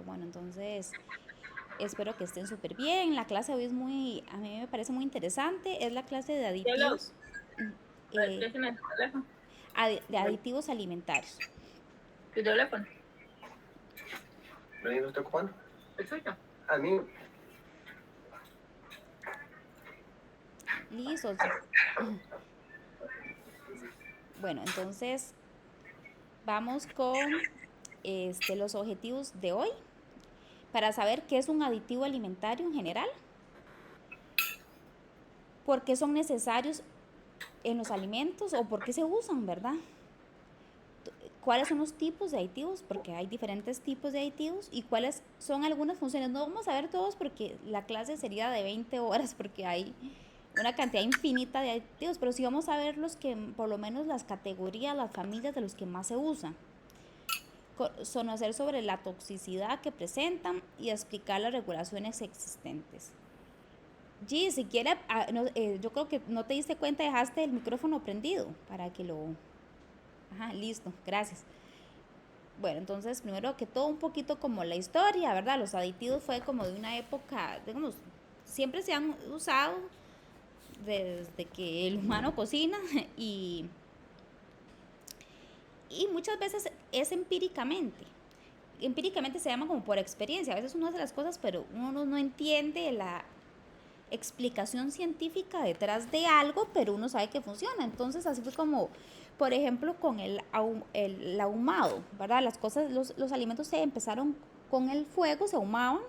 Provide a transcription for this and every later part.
Bueno, entonces espero que estén súper bien. La clase de hoy a mí me parece muy interesante. Es la clase de Hello, aditivos, eh, préstame tu teléfono. de aditivos alimentarios. Tu teléfono. ¿Nadie lo está ocupando? ¿El suyo? A mí. Listo. Bueno, entonces vamos con los objetivos de hoy para saber qué es un aditivo alimentario en general, por qué son necesarios en los alimentos o por qué se usan, ¿verdad? Cuáles son los tipos de aditivos, porque hay diferentes tipos de aditivos y cuáles son algunas funciones. No vamos a ver todos porque la clase sería de 20 horas porque hay una cantidad infinita de aditivos, pero sí vamos a ver los que, por lo menos las categorías, las familias de los que más se usan. Conocer sobre la toxicidad que presentan y explicar las regulaciones existentes. G, si quiere, no, yo creo que no te diste cuenta, dejaste el micrófono prendido para que lo... Ajá, listo, gracias. Bueno, entonces, primero que todo, un poquito como la historia, ¿verdad? Los aditivos fue como de una época, digamos, siempre se han usado desde que el humano cocina y, y muchas veces es empíricamente. Empíricamente se llama como por experiencia. A veces uno hace las cosas, pero uno no entiende la explicación científica detrás de algo, pero uno sabe que funciona. Entonces, así fue como, por ejemplo, con el ahumado, ¿verdad? Las cosas, los alimentos se empezaron con el fuego, se ahumaban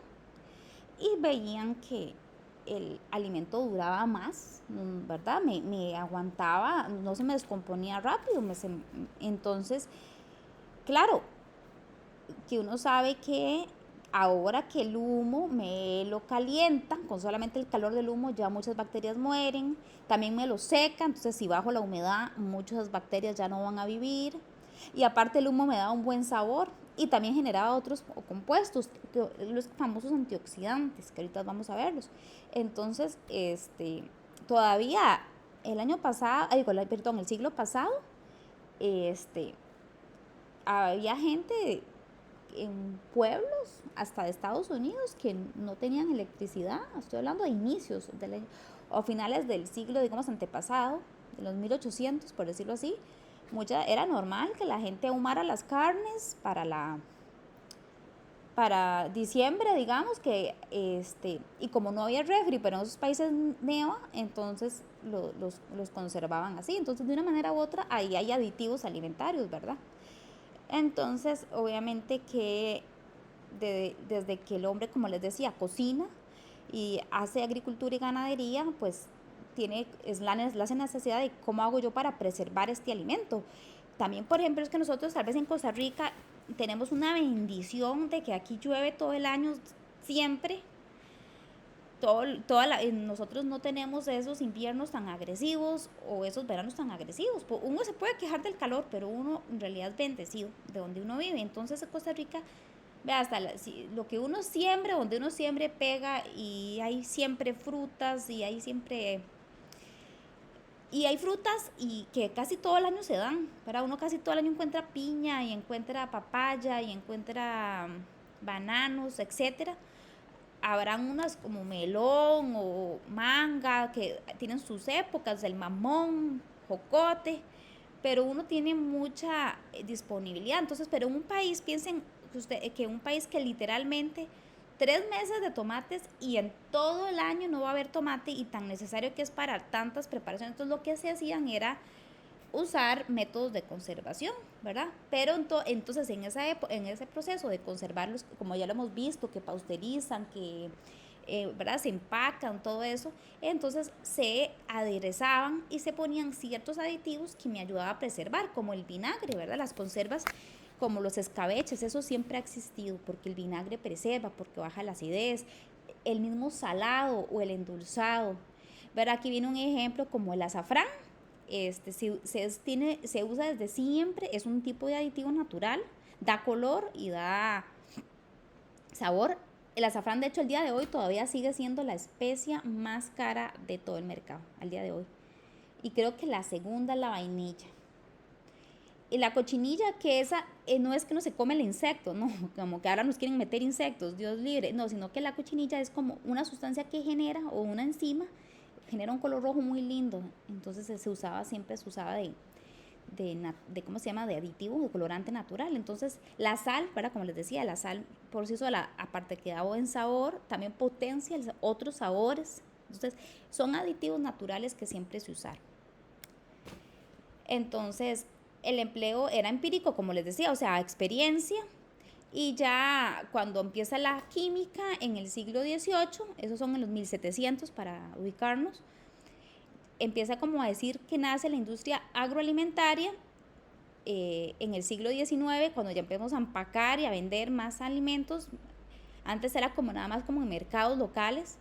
y veían que el alimento duraba más, ¿verdad? Me aguantaba, no se me descomponía rápido. Entonces, claro, que uno sabe que ahora que el humo me lo calienta, con solamente el calor del humo ya muchas bacterias mueren, también me lo seca, entonces si bajo la humedad muchas bacterias ya no van a vivir y aparte el humo me da un buen sabor y también generaba otros compuestos, los famosos antioxidantes, que ahorita vamos a verlos. Entonces, todavía el año pasado, perdón, el siglo pasado, este, había gente en pueblos hasta de Estados Unidos que no tenían electricidad. Estoy hablando de inicios o finales del siglo, digamos, antepasado, de los 1800, por decirlo así. Era normal que la gente ahumara las carnes para diciembre, digamos, y como no había refri, pero en esos países neva, entonces los conservaban así. Entonces, de una manera u otra, ahí hay aditivos alimentarios, ¿verdad? Entonces, obviamente que desde que el hombre, como les decía, cocina y hace agricultura y ganadería, pues es la necesidad de cómo hago yo para preservar este alimento. También, por ejemplo, es que nosotros tal vez en Costa Rica tenemos una bendición de que aquí llueve todo el año siempre. Nosotros no tenemos esos inviernos tan agresivos o esos veranos tan agresivos. Uno se puede quejar del calor, pero uno en realidad es bendecido de donde uno vive. Entonces, en Costa Rica, vea, lo que uno siembre, donde uno siembre pega y hay siempre frutas y hay frutas y que casi todo el año se dan, para uno casi todo el año encuentra piña y encuentra papaya y encuentra bananos, etcétera. Habrán unas como melón o manga que tienen sus épocas, el mamón, jocote, pero uno tiene mucha disponibilidad. Entonces, pero en un país, piensen que un país que literalmente 3 meses de tomates y en todo el año no va a haber tomate y tan necesario que es para tantas preparaciones. Entonces, lo que se hacían era usar métodos de conservación, ¿verdad? Pero entonces en ese proceso de conservarlos, como ya lo hemos visto, que pausterizan, que ¿verdad? Se empacan, todo eso, entonces se aderezaban y se ponían ciertos aditivos que me ayudaban a preservar, como el vinagre, ¿verdad? Las conservas como los escabeches, eso siempre ha existido, porque el vinagre preserva, porque baja la acidez, el mismo salado o el endulzado. ¿Verdad? Aquí viene un ejemplo como el azafrán, se usa desde siempre, es un tipo de aditivo natural, da color y da sabor. El azafrán, de hecho, el día de hoy todavía sigue siendo la especia más cara de todo el mercado, al día de hoy. Y creo que la segunda es la vainilla. Y la cochinilla, que esa no es que no se come el insecto, no, como que ahora nos quieren meter insectos, Dios libre, no, sino que la cochinilla es como una sustancia que genera, o una enzima, genera un color rojo muy lindo. Entonces siempre se usaba de ¿cómo se llama? De aditivo, de colorante natural. Entonces la sal, ¿verdad? Como les decía, la sal por sí sola, aparte que da buen sabor, también potencia otros sabores. Entonces son aditivos naturales que siempre se usaron. Entonces el empleo era empírico, como les decía, o sea, experiencia. Y ya cuando empieza la química en el siglo XVIII, esos son en los 1700 para ubicarnos, empieza como a decir que nace la industria agroalimentaria en el siglo XIX, cuando ya empezamos a empacar y a vender más alimentos. Antes era como nada más como en mercados locales,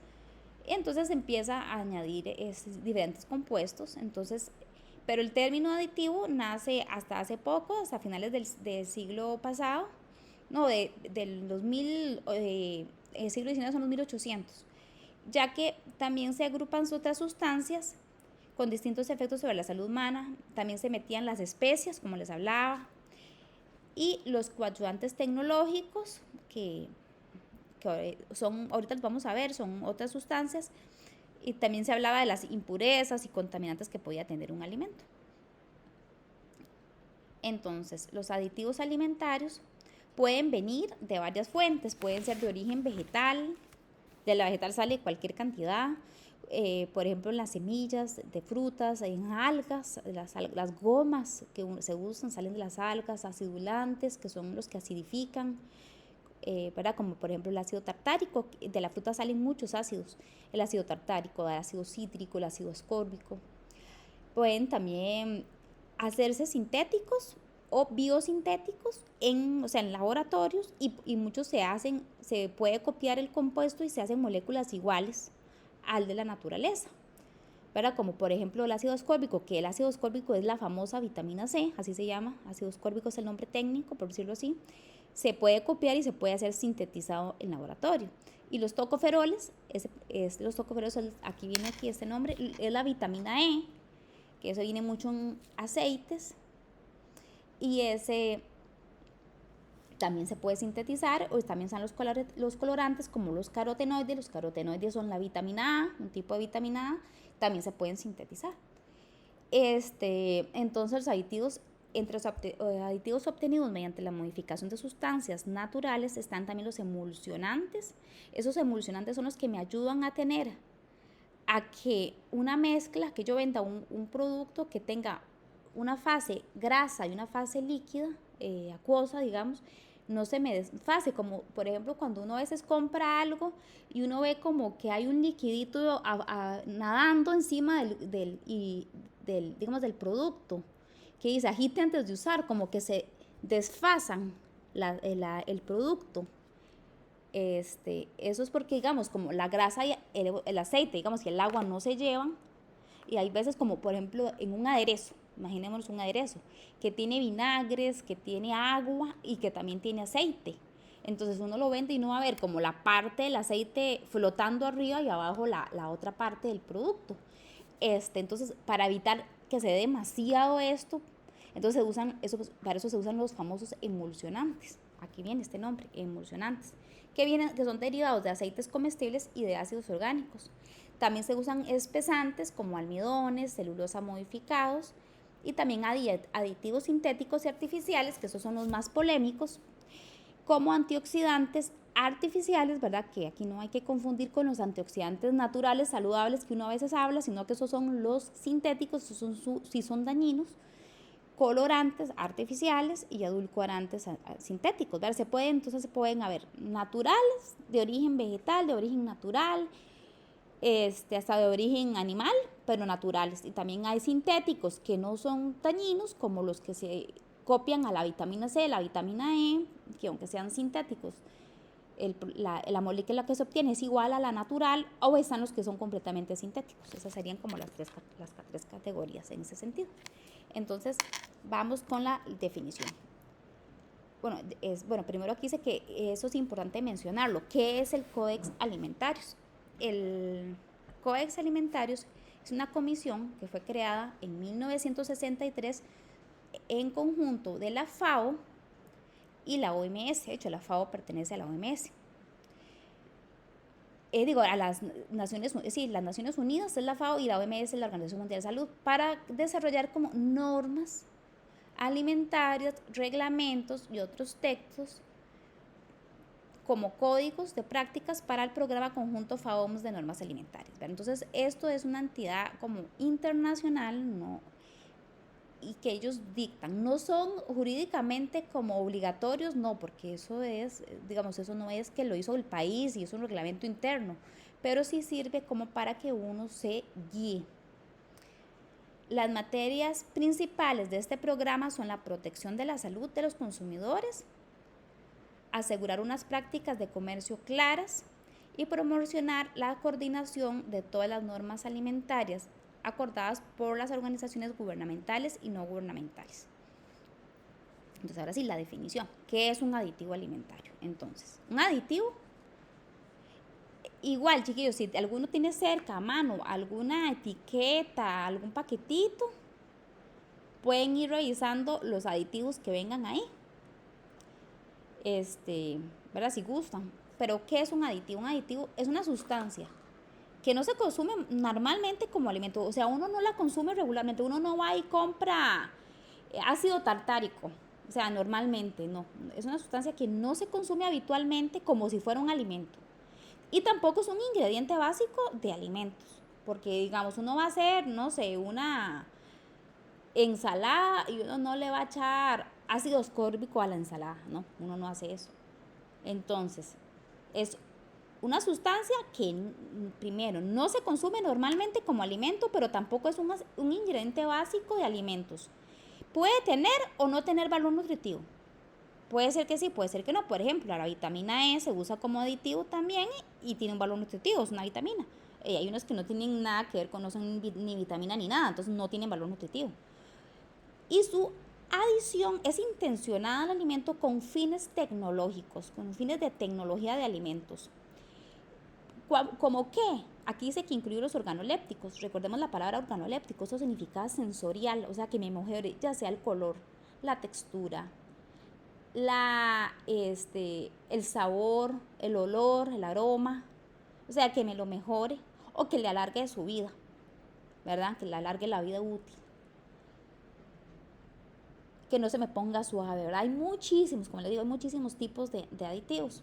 y entonces empieza a añadir diferentes compuestos. Entonces, pero el término aditivo nace hasta hace poco, hasta finales del siglo pasado, no, del 2000, el siglo XIX son los 1800, ya que también se agrupan otras sustancias con distintos efectos sobre la salud humana. También se metían las especias, como les hablaba, y los coadyuvantes tecnológicos, que son, ahorita los vamos a ver, son otras sustancias. Y también se hablaba de las impurezas y contaminantes que podía tener un alimento. Entonces, los aditivos alimentarios pueden venir de varias fuentes, pueden ser de origen vegetal, de la vegetal sale cualquier cantidad, por ejemplo en las semillas de frutas, en algas, las gomas que se usan salen de las algas, acidulantes que son los que acidifican, ¿verdad? Como por ejemplo el ácido tartárico, de la fruta salen muchos ácidos, el ácido tartárico, el ácido cítrico, el ácido ascórbico. Pueden también hacerse sintéticos o biosintéticos o sea, en laboratorios, y muchos se puede copiar el compuesto y se hacen moléculas iguales al de la naturaleza, ¿verdad? Como por ejemplo el ácido ascórbico, que el ácido ascórbico es la famosa vitamina C, así se llama, ácido ascórbico es el nombre técnico, por decirlo así. Se puede copiar y se puede hacer sintetizado en laboratorio. Y los tocoferoles, aquí viene este nombre, es la vitamina E, que eso viene mucho en aceites, y ese también se puede sintetizar, o también están los colorantes como los carotenoides son la vitamina A, un tipo de vitamina A, también se pueden sintetizar. Entonces los aditivos, entre los aditivos obtenidos mediante la modificación de sustancias naturales están también los emulsionantes. Esos emulsionantes son los que me ayudan a tener a que una mezcla, que yo venda un producto que tenga una fase grasa y una fase líquida, acuosa, digamos, no se me desfase, como por ejemplo cuando uno a veces compra algo y uno ve como que hay un liquidito nadando encima del producto, que dice agite antes de usar, como que se desfasan el producto. Eso es porque, digamos, como la grasa y el aceite, digamos que el agua no se llevan, y hay veces como por ejemplo en un aderezo, imaginémonos un aderezo que tiene vinagres, que tiene agua y que también tiene aceite. Entonces uno lo vende y no va a ver como la parte del aceite flotando arriba y abajo la otra parte del producto. Entonces, para evitar que se dé demasiado esto, entonces para eso se usan los famosos emulsionantes. Aquí viene este nombre, emulsionantes, que son derivados de aceites comestibles y de ácidos orgánicos. También se usan espesantes como almidones, celulosa modificados, y también aditivos sintéticos y artificiales, que esos son los más polémicos, como antioxidantes artificiales, ¿verdad? Que aquí no hay que confundir con los antioxidantes naturales, saludables, que uno a veces habla, sino que esos son los sintéticos, sí son dañinos, colorantes artificiales y edulcorantes sintéticos, ¿verdad? Entonces se pueden haber naturales, de origen vegetal, de origen natural, hasta de origen animal, pero naturales. Y también hay sintéticos que no son dañinos, como los que se copian a la vitamina C, la vitamina E, que aunque sean sintéticos, la molécula que se obtiene es igual a la natural, o están los que son completamente sintéticos. Esas serían como las tres categorías en ese sentido. Entonces, vamos con la definición. Bueno, primero aquí dice que eso es importante mencionarlo. ¿Qué es el Codex Alimentarius? El Codex Alimentarius es una comisión que fue creada en 1963 en conjunto de la FAO y la OMS. De hecho, la FAO pertenece a la OMS. A las Naciones Unidas es la FAO y la OMS es la Organización Mundial de Salud, para desarrollar como normas alimentarias, reglamentos y otros textos como códigos de prácticas para el programa conjunto FAO-OMS de normas alimentarias. ¿Verdad? Entonces, esto es una entidad como internacional, ¿no? Y que ellos dictan. No son jurídicamente como obligatorios, no, porque eso es, eso no es que lo hizo el país y es un reglamento interno, pero sí sirve como para que uno se guíe. Las materias principales de este programa son la protección de la salud de los consumidores, asegurar unas prácticas de comercio claras y promocionar la coordinación de todas las normas alimentarias acordadas por las organizaciones gubernamentales y no gubernamentales. Entonces, ahora sí, la definición. ¿Qué es un aditivo alimentario? Entonces, un aditivo, igual, chiquillos, si alguno tiene cerca a mano alguna etiqueta, algún paquetito, pueden ir revisando los aditivos que vengan ahí, ¿verdad? Si gustan. Pero, ¿qué es un aditivo? Un aditivo es una sustancia que no se consume normalmente como alimento, o sea, uno no la consume regularmente, uno no va y compra ácido tartárico, o sea, normalmente no, es una sustancia que no se consume habitualmente como si fuera un alimento, y tampoco es un ingrediente básico de alimentos, porque digamos, uno va a hacer, no sé, una ensalada y uno no le va a echar ácido ascórbico a la ensalada, no, uno no hace eso. Entonces, es una sustancia que primero no se consume normalmente como alimento, pero tampoco es un ingrediente básico de alimentos. Puede tener o no tener valor nutritivo. Puede ser que sí, puede ser que no. Por ejemplo, la vitamina E se usa como aditivo también y tiene un valor nutritivo, es una vitamina. Hay unos que no tienen nada que ver con, no son ni vitamina ni nada, entonces no tienen valor nutritivo. Y su adición es intencionada al alimento con fines tecnológicos, con fines de tecnología de alimentos. ¿Cómo qué? Aquí dice que incluye los organolépticos. Recordemos la palabra organoléptico, eso significa sensorial, o sea que me mejore ya sea el color, la textura, el sabor, el olor, el aroma, o sea que me lo mejore o que le alargue su vida, ¿verdad? Que le alargue la vida útil. Que no se me ponga suave, ¿verdad? Hay muchísimos, como les digo, hay muchísimos tipos de aditivos.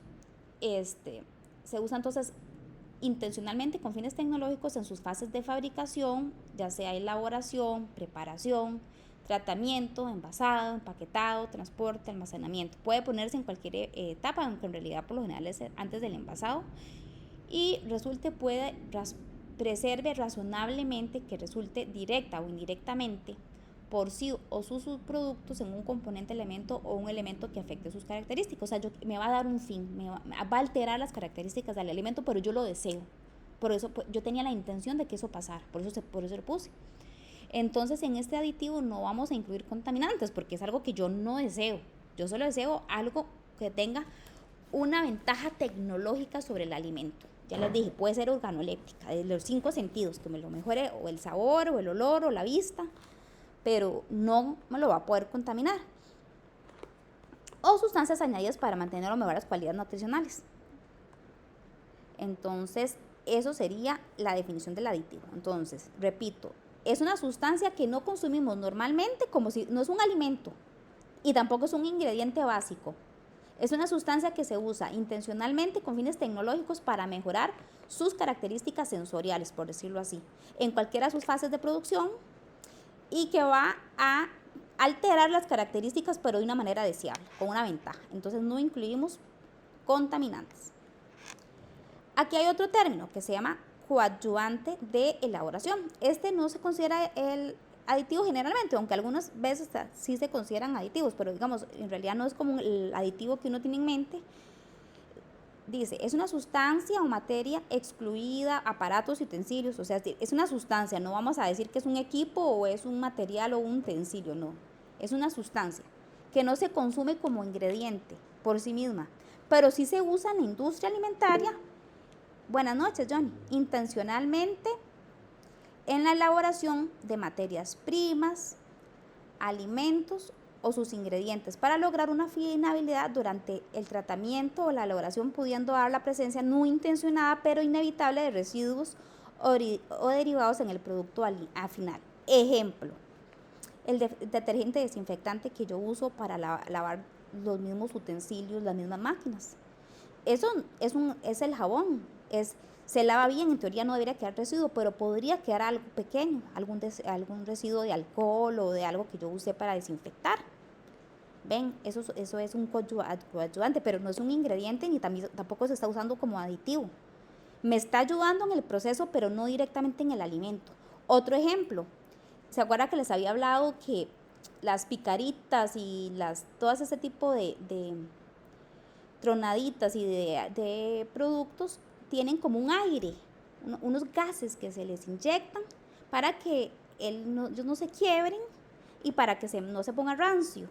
Se usa entonces intencionalmente con fines tecnológicos en sus fases de fabricación, ya sea elaboración, preparación, tratamiento, envasado, empaquetado, transporte, almacenamiento. Puede ponerse en cualquier etapa, aunque en realidad por lo general es antes del envasado, y preserve razonablemente, que resulte directa o indirectamente por sí o sus subproductos en un componente elemento o un elemento que afecte sus características. O sea, me va a dar un fin, va a alterar las características del alimento, pero yo lo deseo. Por eso yo tenía la intención de que eso pasara, por eso lo puse. Entonces, en este aditivo no vamos a incluir contaminantes, porque es algo que yo no deseo. Yo solo deseo algo que tenga una ventaja tecnológica sobre el alimento. Ya les dije, puede ser organoléptica, de los 5 sentidos, que me lo mejore o el sabor, o el olor, o la vista, pero no me lo va a poder contaminar. O sustancias añadidas para mantener o mejorar las cualidades nutricionales. Entonces, eso sería la definición del aditivo. Entonces, repito, es una sustancia que no consumimos normalmente, como si no es un alimento y tampoco es un ingrediente básico. Es una sustancia que se usa intencionalmente con fines tecnológicos para mejorar sus características sensoriales, por decirlo así, en cualquiera de sus fases de producción, y que va a alterar las características, pero de una manera deseable, con una ventaja. Entonces no incluimos contaminantes. Aquí hay otro término que se llama coadyuvante de elaboración. Este no se considera el aditivo generalmente, aunque algunas veces sí se consideran aditivos, pero digamos, en realidad no es como el aditivo que uno tiene en mente. Dice, es una sustancia o materia excluida, aparatos y utensilios, o sea, es una sustancia, no vamos a decir que es un equipo o es un material o un utensilio, no, es una sustancia que no se consume como ingrediente por sí misma, pero sí se usa en la industria alimentaria, buenas noches Johnny, intencionalmente en la elaboración de materias primas, alimentos o sus ingredientes para lograr una finalidad durante el tratamiento o la elaboración, pudiendo dar la presencia no intencionada pero inevitable de residuos o derivados en el producto al final. Ejemplo, el detergente desinfectante que yo uso para lavar los mismos utensilios, las mismas máquinas. Eso es el jabón, se lava bien, en teoría no debería quedar residuo, pero podría quedar algo pequeño, algún residuo de alcohol o de algo que yo usé para desinfectar. Ven, eso es un coayudante, pero no es un ingrediente ni tampoco se está usando como aditivo. Me está ayudando en el proceso, pero no directamente en el alimento. Otro ejemplo, ¿se acuerda que les había hablado que las picaritas y todas ese tipo de tronaditas y de productos tienen como un aire, unos gases que se les inyectan para que ellos no se quiebren y para que no se ponga rancio?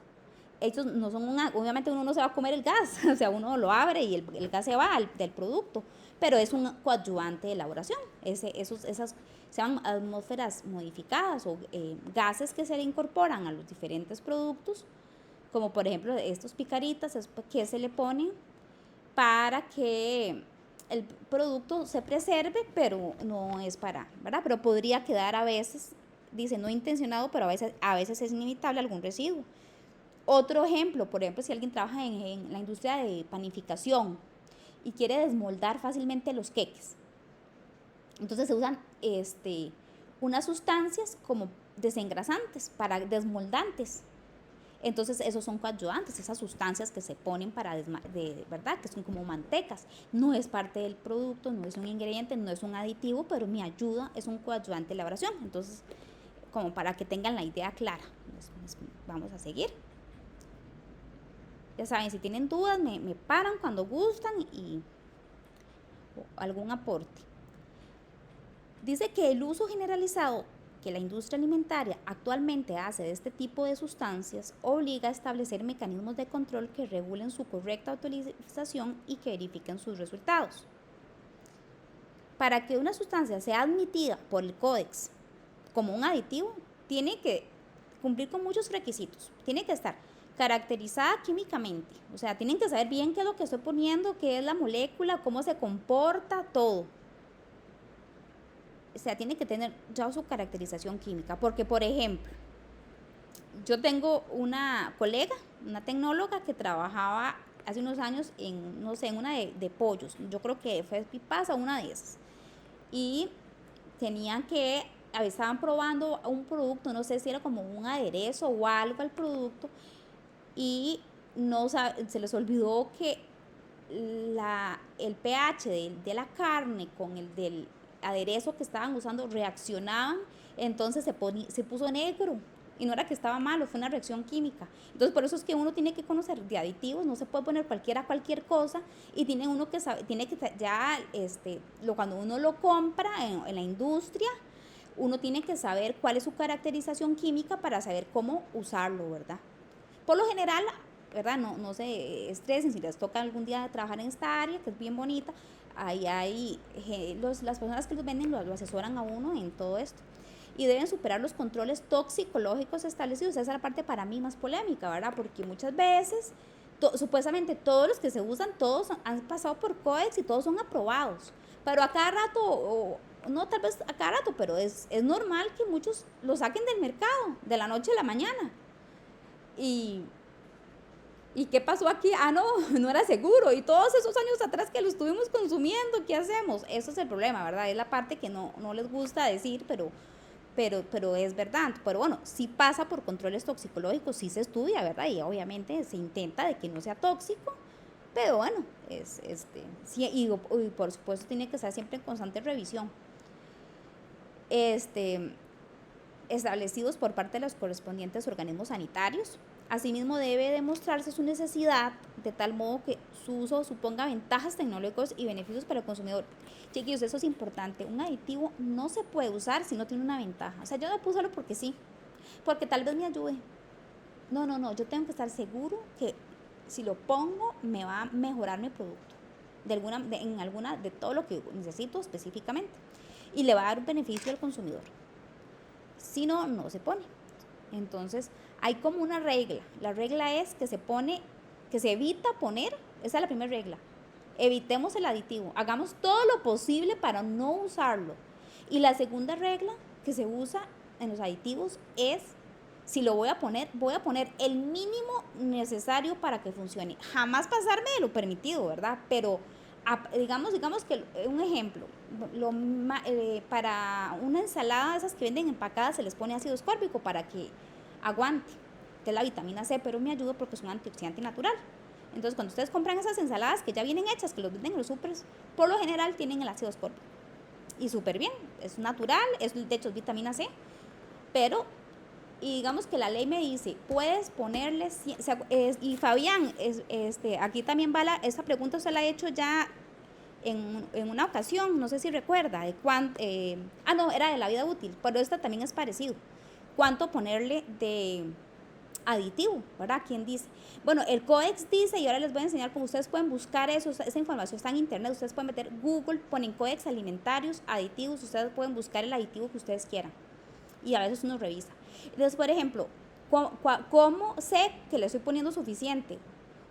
Ellos no son obviamente uno no se va a comer el gas, o sea, uno lo abre y el gas se va del producto, pero es un coadyuvante de elaboración. Esas se llaman atmósferas modificadas o gases que se le incorporan a los diferentes productos, como por ejemplo estos picaritas, que se le ponen para que el producto se preserve, pero no es ¿verdad? Pero podría quedar a veces, dice no intencionado, pero a veces es inevitable algún residuo. Otro ejemplo, por ejemplo, si alguien trabaja en la industria de panificación y quiere desmoldar fácilmente los queques, entonces se usan unas sustancias como desengrasantes, desmoldantes. Entonces esos son coadyuvantes, esas sustancias que se ponen ¿verdad? Que son como mantecas. No es parte del producto, no es un ingrediente, no es un aditivo, pero me ayuda, es un coadyuvante de elaboración. Entonces, como para que tengan la idea clara, vamos a seguir. Ya saben, si tienen dudas, me paran cuando gustan o algún aporte. Dice que el uso generalizado que la industria alimentaria actualmente hace de este tipo de sustancias obliga a establecer mecanismos de control que regulen su correcta utilización y que verifiquen sus resultados. Para que una sustancia sea admitida por el Códex como un aditivo, tiene que cumplir con muchos requisitos. Tiene que estar caracterizada químicamente, o sea, tienen que saber bien qué es lo que estoy poniendo, qué es la molécula, cómo se comporta, todo. O sea, tiene que tener ya su caracterización química, porque por ejemplo, yo tengo una colega, una tecnóloga que trabajaba hace unos años en, no sé, en una de pollos, yo creo que fue Pipasa, una de esas, y estaban probando un producto, no sé si era como un aderezo o algo al producto, y se les olvidó que el pH de la carne con el del aderezo que estaban usando reaccionaban, entonces se puso negro. Y no era que estaba malo, fue una reacción química. Entonces por eso es que uno tiene que conocer de aditivos, no se puede poner cualquier cosa, y tiene uno que saber, tiene que ya, cuando uno lo compra en la industria, uno tiene que saber cuál es su caracterización química para saber cómo usarlo, ¿verdad? Por lo general, ¿verdad? No se estresen si les toca algún día trabajar en esta área, que es bien bonita. Ahí hay las personas que los venden lo asesoran a uno en todo esto. Y deben superar los controles toxicológicos establecidos. Esa es la parte para mí más polémica, ¿verdad? Porque muchas veces, supuestamente todos los que se usan, todos han pasado por Codex y todos son aprobados. Pero a cada rato, no tal vez a cada rato, pero es normal que muchos lo saquen del mercado, de la noche a la mañana. ¿Y qué pasó aquí? No era seguro. Y todos esos años atrás que lo estuvimos consumiendo, ¿qué hacemos? Eso es el problema, ¿verdad? Es la parte que no les gusta decir, pero es verdad. Pero bueno, sí pasa por controles toxicológicos, sí se estudia, ¿verdad? Y obviamente se intenta de que no sea tóxico. Pero bueno, sí, y por supuesto tiene que estar siempre en constante revisión. Establecidos por parte de los correspondientes organismos sanitarios. Asimismo, debe demostrarse su necesidad de tal modo que su uso suponga ventajas tecnológicas y beneficios para el consumidor. Chiquillos, eso es importante. Un aditivo no se puede usar si no tiene una ventaja. O sea, yo no puedo usarlo porque sí, porque tal vez me ayude. No, yo tengo que estar seguro que si lo pongo me va a mejorar mi producto de todo lo que necesito específicamente, y le va a dar un beneficio al consumidor. Si no, no se pone. Entonces, hay como una regla. La regla es que se evita poner, esa es la primera regla. Evitemos el aditivo, hagamos todo lo posible para no usarlo. Y la segunda regla que se usa en los aditivos es, si lo voy a poner el mínimo necesario para que funcione. Jamás pasarme de lo permitido, ¿verdad? Pero digamos que un ejemplo, para una ensalada de esas que venden empacadas se les pone ácido ascórbico para que aguante, que es la vitamina C, pero me ayuda porque es un antioxidante natural. Entonces, cuando ustedes compran esas ensaladas que ya vienen hechas, que los venden en los supers, por lo general tienen el ácido ascórbico. Y súper bien, es natural, de hecho es vitamina C, pero, y digamos que la ley me dice, puedes ponerle, y Fabián, aquí también va esta pregunta, usted la ha hecho ya en una ocasión, no sé si recuerda, de cuánto, no, era de la vida útil, pero esta también es parecido, cuánto ponerle de aditivo, ¿verdad? ¿Quién dice? Bueno, el Codex dice, y ahora les voy a enseñar cómo ustedes pueden buscar eso, esa información está en internet, ustedes pueden meter Google, ponen Codex alimentarios, aditivos, ustedes pueden buscar el aditivo que ustedes quieran, y a veces uno revisa. Entonces, por ejemplo, ¿cómo sé que le estoy poniendo suficiente?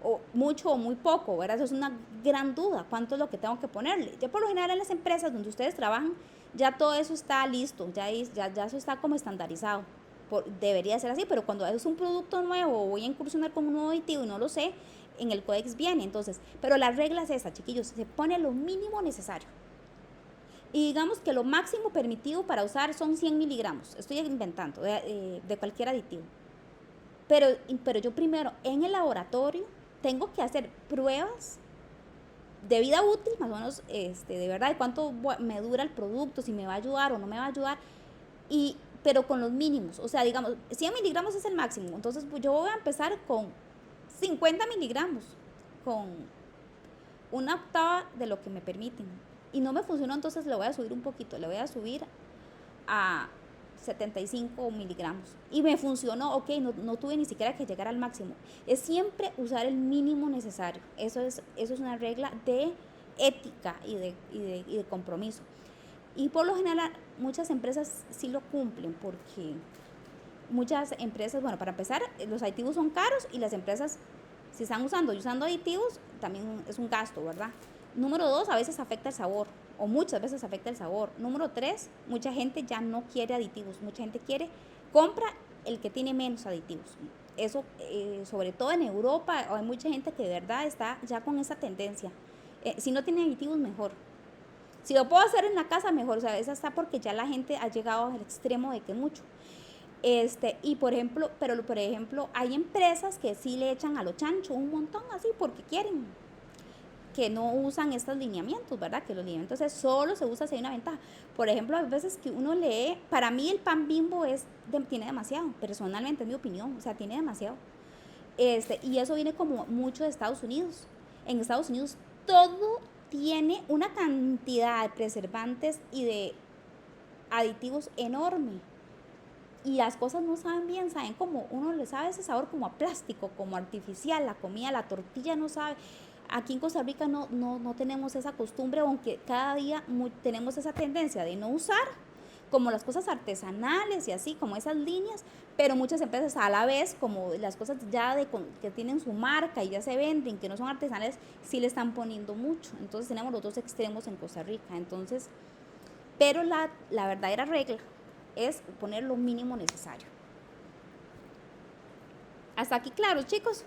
O mucho o muy poco, ¿verdad? Eso es una gran duda, ¿cuánto es lo que tengo que ponerle? Ya por lo general en las empresas donde ustedes trabajan, ya todo eso está listo, ya eso está como estandarizado. Debería ser así, pero cuando es un producto nuevo o voy a incursionar con un nuevo aditivo y no lo sé, en el Codex viene, entonces, pero la regla es esa, chiquillos, se pone lo mínimo necesario. Y digamos que lo máximo permitido para usar son 100 miligramos, estoy inventando, de cualquier aditivo. Pero yo primero, en el laboratorio, tengo que hacer pruebas de vida útil, más o menos, de verdad, de cuánto me dura el producto, si me va a ayudar o no me va a ayudar, pero con los mínimos, o sea, digamos, 100 miligramos es el máximo, entonces pues yo voy a empezar con 50 miligramos, con una octava de lo que me permiten, y no me funcionó, entonces le voy a subir un poquito, le voy a subir a 75 miligramos, y me funcionó, ok, no tuve ni siquiera que llegar al máximo, es siempre usar el mínimo necesario, eso es una regla de ética y de compromiso. Y por lo general muchas empresas sí lo cumplen porque muchas empresas, bueno, para empezar, los aditivos son caros y las empresas, si están usando aditivos, también es un gasto, ¿verdad? Número 2, a veces afecta el sabor, o muchas veces afecta el sabor. Número 3, mucha gente ya no quiere aditivos, mucha gente compra el que tiene menos aditivos. Eso, sobre todo en Europa, hay mucha gente que de verdad está ya con esa tendencia. Si no tiene aditivos, mejor. Si lo puedo hacer en la casa, mejor. O sea, esa está porque ya la gente ha llegado al extremo de que mucho. Y por ejemplo, hay empresas que sí le echan a lo chancho un montón así porque quieren, que no usan estos lineamientos, ¿verdad? Que los lineamientos solo se usa si hay una ventaja. Por ejemplo, hay veces que uno lee, para mí el pan Bimbo tiene demasiado, personalmente, es mi opinión, o sea, tiene demasiado. Y eso viene como mucho de Estados Unidos. En Estados Unidos todo tiene una cantidad de preservantes y de aditivos enorme. Y las cosas no saben bien, saben como, uno le sabe ese sabor como a plástico, como artificial, la comida, la tortilla no sabe. Aquí en Costa Rica no tenemos esa costumbre, aunque cada día tenemos esa tendencia de no usar como las cosas artesanales y así, como esas líneas, pero muchas empresas a la vez, como las cosas ya que tienen su marca y ya se venden, que no son artesanales, sí le están poniendo mucho. Entonces tenemos los dos extremos en Costa Rica. Entonces, pero la verdadera regla es poner lo mínimo necesario. Hasta aquí, claro, chicos.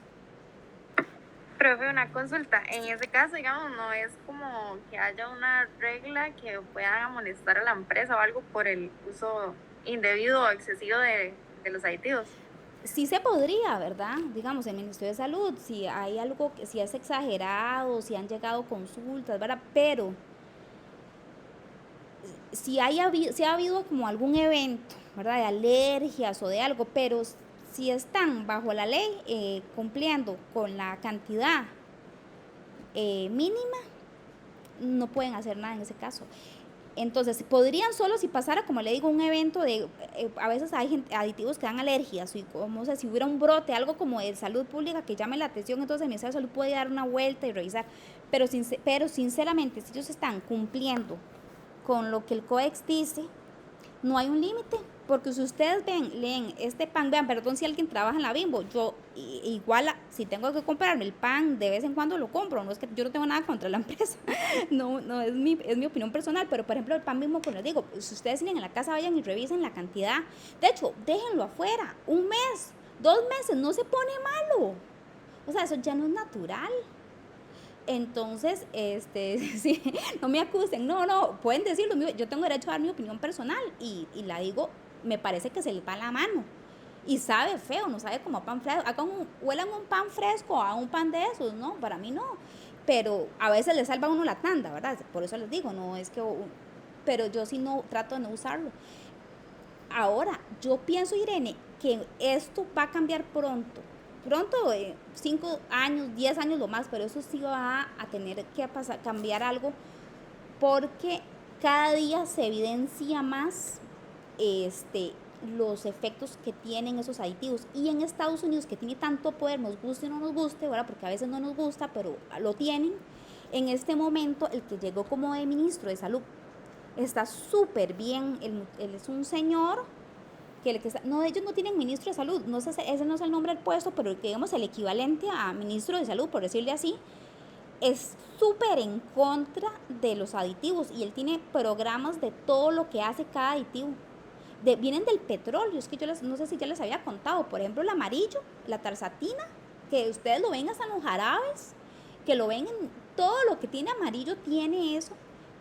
Profe, una consulta. En ese caso, digamos, no es como que haya una regla que pueda amonestar a la empresa o algo por el uso indebido o excesivo de los aditivos. Sí se podría, ¿verdad? Digamos, en el Ministerio de Salud, si hay algo, si es exagerado, si han llegado consultas, ¿verdad? Pero si ha habido como algún evento, ¿verdad? De alergias o de algo, pero si están bajo la ley, cumpliendo con la cantidad mínima, no pueden hacer nada en ese caso. Entonces, podrían solo si pasara, como le digo, un evento a veces hay aditivos que dan alergias, y como, o sea, si hubiera un brote, algo como de salud pública que llame la atención, entonces el Ministerio de Salud puede dar una vuelta y revisar. Pero sinceramente, si ellos están cumpliendo con lo que el COEX dice, no hay un límite. Porque si ustedes leen este pan, vean, perdón si alguien trabaja en la Bimbo, yo igual si tengo que comprarme el pan, de vez en cuando lo compro, no es que yo no tengo nada contra la empresa, no es mi opinión personal, pero por ejemplo el pan Bimbo, pues les digo, si ustedes tienen en la casa, vayan y revisen la cantidad, de hecho, déjenlo afuera, 1 mes, 2 meses, no se pone malo, o sea, eso ya no es natural. Entonces, sí, no me acusen, no, pueden decirlo, yo tengo derecho a dar mi opinión personal y la digo, me parece que se les va la mano y sabe feo, no sabe como a pan fresco, huelan un pan fresco a un pan de esos, no, para mí no, pero a veces le salva a uno la tanda, ¿verdad? Por eso les digo, no es que, pero yo sí no, trato de no usarlo. Ahora, yo pienso, Irene, que esto va a cambiar pronto, 5 años, 10 años lo más, pero eso sí va a tener que cambiar algo porque cada día se evidencia más los efectos que tienen esos aditivos. Y en Estados Unidos, que tiene tanto poder, nos guste o no nos guste, ¿verdad? Porque a veces no nos gusta, pero lo tienen. En este momento, el que llegó como de ministro de salud está súper bien. Él es un señor no, ellos no tienen ministro de salud, no sé, ese no es el nombre del puesto, pero digamos el equivalente a ministro de salud, por decirle así, es súper en contra de los aditivos y él tiene programas de todo lo que hace cada aditivo. Vienen del petróleo, es que yo no sé si ya les había contado, por ejemplo el amarillo, la tarsatina, que ustedes lo ven hasta en los jarabes, que lo ven en todo lo que tiene amarillo, tiene eso,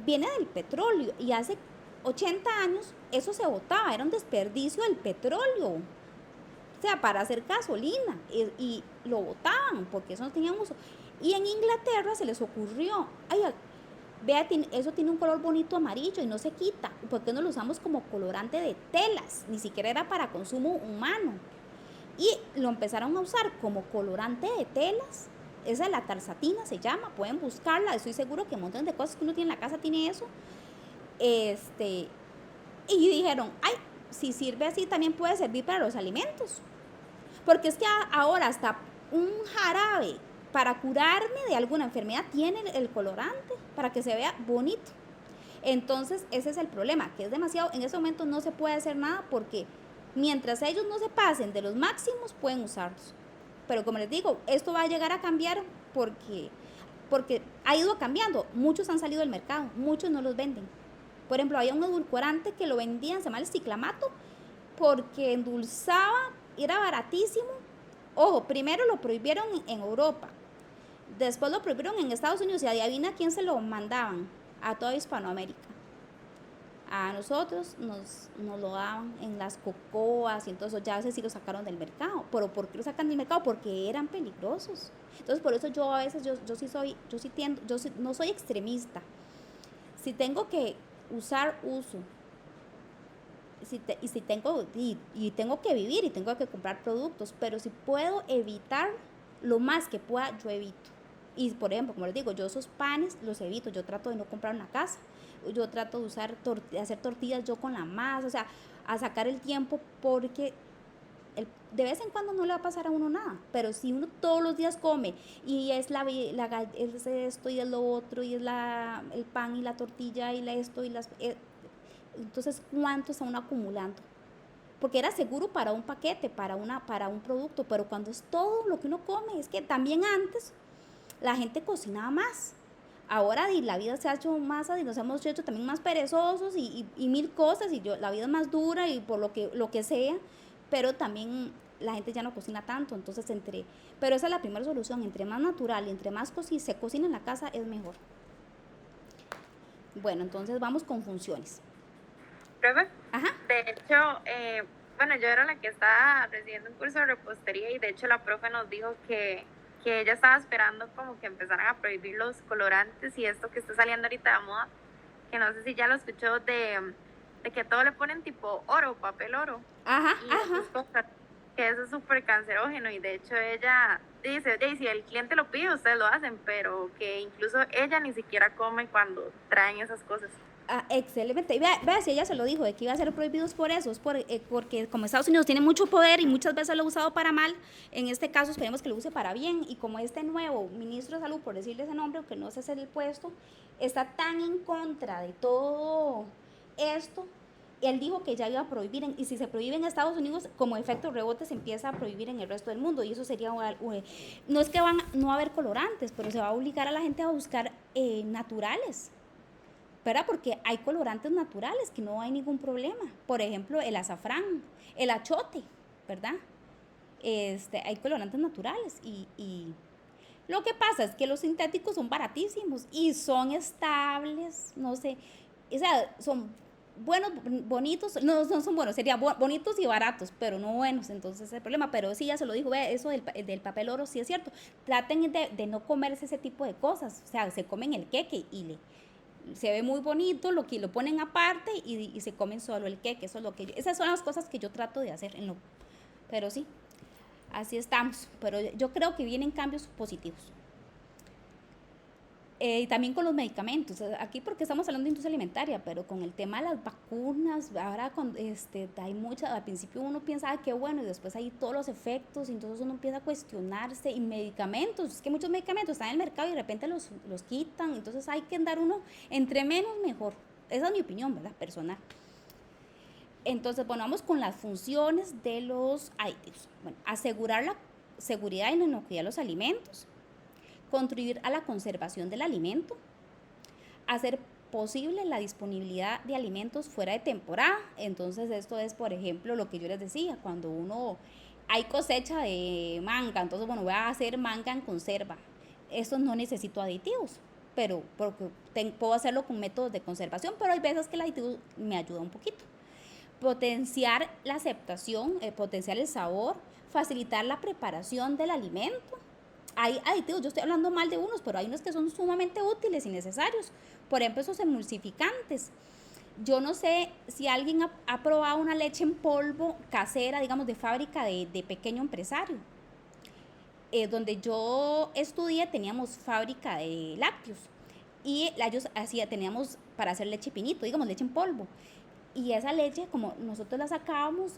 viene del petróleo y hace 80 años eso se botaba, era un desperdicio del petróleo, o sea, para hacer gasolina y lo botaban porque eso no tenía uso. Y en Inglaterra se les ocurrió, ay, vea, eso tiene un color bonito amarillo y no se quita, ¿por qué no lo usamos como colorante de telas? Ni siquiera era para consumo humano. Y lo empezaron a usar como colorante de telas. Esa es la tarsatina, se llama, pueden buscarla, estoy seguro que un montón de cosas que uno tiene en la casa tiene eso. Y dijeron, ay, si sirve así también puede servir para los alimentos, porque es que ahora hasta un jarabe para curarme de alguna enfermedad tiene el colorante para que se vea bonito. Entonces ese es el problema, que es demasiado, en ese momento no se puede hacer nada porque mientras ellos no se pasen de los máximos pueden usarlos, pero como les digo, esto va a llegar a cambiar porque ha ido cambiando, muchos han salido del mercado, muchos no los venden. Por ejemplo, había un edulcorante que lo vendían, se llama el ciclamato, porque endulzaba, era baratísimo. Ojo, primero lo prohibieron en Europa, después lo prohibieron en Estados Unidos y adivina a quién se lo mandaban, a toda Hispanoamérica. A nosotros nos lo daban en las cocoas y entonces ya sí lo sacaron del mercado. ¿Pero por qué lo sacan del mercado? Porque eran peligrosos. Entonces por eso yo a veces, no soy extremista. Si tengo que usar, uso. Tengo que vivir y tengo que comprar productos, pero si puedo evitar lo más que pueda, yo evito. Y por ejemplo, como les digo, yo esos panes los evito, yo trato de no comprar en la casa, yo trato de hacer tortillas yo con la masa, o sea, a sacar el tiempo porque de vez en cuando no le va a pasar a uno nada, pero si uno todos los días come y es es esto y es lo otro y es el pan y la tortilla y esto y entonces ¿cuánto está uno acumulando? Porque era seguro para un paquete, para un producto, pero cuando es todo lo que uno come, es que también antes la gente cocinaba más. Ahora la vida se ha hecho más, y nos hemos hecho también más perezosos y mil cosas, la vida es más dura y por lo que sea, pero también la gente ya no cocina tanto, entonces pero esa es la primera solución, entre más natural y entre más se cocina en la casa es mejor. Bueno, entonces vamos con funciones. ¿Profe? Ajá. De hecho, bueno, yo era la que estaba recibiendo un curso de repostería y de hecho la profe nos dijo que ella estaba esperando como que empezaran a prohibir los colorantes y esto que está saliendo ahorita de moda, que no sé si ya lo escuchó, de que todo le ponen tipo oro, papel oro. Ajá, y ajá. Que eso es súper cancerógeno y de hecho ella dice, si el cliente lo pide, ustedes lo hacen, pero que incluso ella ni siquiera come cuando traen esas cosas. Excelente. Y vea, si ella se lo dijo, de que iba a ser prohibidos por eso, es porque como Estados Unidos tiene mucho poder y muchas veces lo ha usado para mal, en este caso esperemos que lo use para bien, y como este nuevo ministro de salud, por decirle ese nombre, aunque no sé hacer el puesto, está tan en contra de todo esto, él dijo que ya iba a prohibir, y si se prohíbe en Estados Unidos, como efecto rebote se empieza a prohibir en el resto del mundo, y eso sería, no es que no va a haber colorantes, pero se va a obligar a la gente a buscar naturales, ¿verdad? Porque hay colorantes naturales que no hay ningún problema. Por ejemplo, el azafrán, el achote, ¿verdad? Hay colorantes naturales y lo que pasa es que los sintéticos son baratísimos y son estables, no sé, o sea, son buenos, bonitos, no son buenos, serían bonitos y baratos, pero no buenos, entonces es el problema. Pero sí, ya se lo dijo, ve, eso del papel oro sí es cierto. Traten de no comerse ese tipo de cosas, o sea, se comen el queque y se ve muy bonito, lo ponen aparte y se comen solo el queque. Eso es esas son las cosas que yo trato de hacer, pero sí, así estamos. Pero yo creo que vienen cambios positivos. Y también con los medicamentos, aquí porque estamos hablando de industria alimentaria, pero con el tema de las vacunas, ahora hay muchas, al principio uno piensa, qué bueno, y después hay todos los efectos, y entonces uno empieza a cuestionarse, y medicamentos, es que muchos medicamentos están en el mercado y de repente los quitan, entonces hay que andar uno, entre menos mejor, esa es mi opinión, ¿verdad? Personal. Entonces, bueno, vamos con las funciones de los aditivos. Bueno, asegurar la seguridad y la inocuidad de los alimentos, contribuir a la conservación del alimento, hacer posible la disponibilidad de alimentos fuera de temporada. Entonces esto es, por ejemplo, lo que yo les decía, cuando hay cosecha de manga, entonces bueno, voy a hacer manga en conserva. Esto no necesito aditivos, pero porque puedo hacerlo con métodos de conservación, pero hay veces que el aditivo me ayuda un poquito. Potenciar la aceptación, potenciar el sabor, facilitar la preparación del alimento. Hay aditivos, yo estoy hablando mal de unos, pero hay unos que son sumamente útiles y necesarios. Por ejemplo, esos emulsificantes. Yo no sé si alguien ha probado una leche en polvo casera, digamos, de fábrica de pequeño empresario. Donde yo estudié teníamos fábrica de lácteos y ellos teníamos para hacer leche pinito, digamos, leche en polvo. Y esa leche, como nosotros la sacábamos,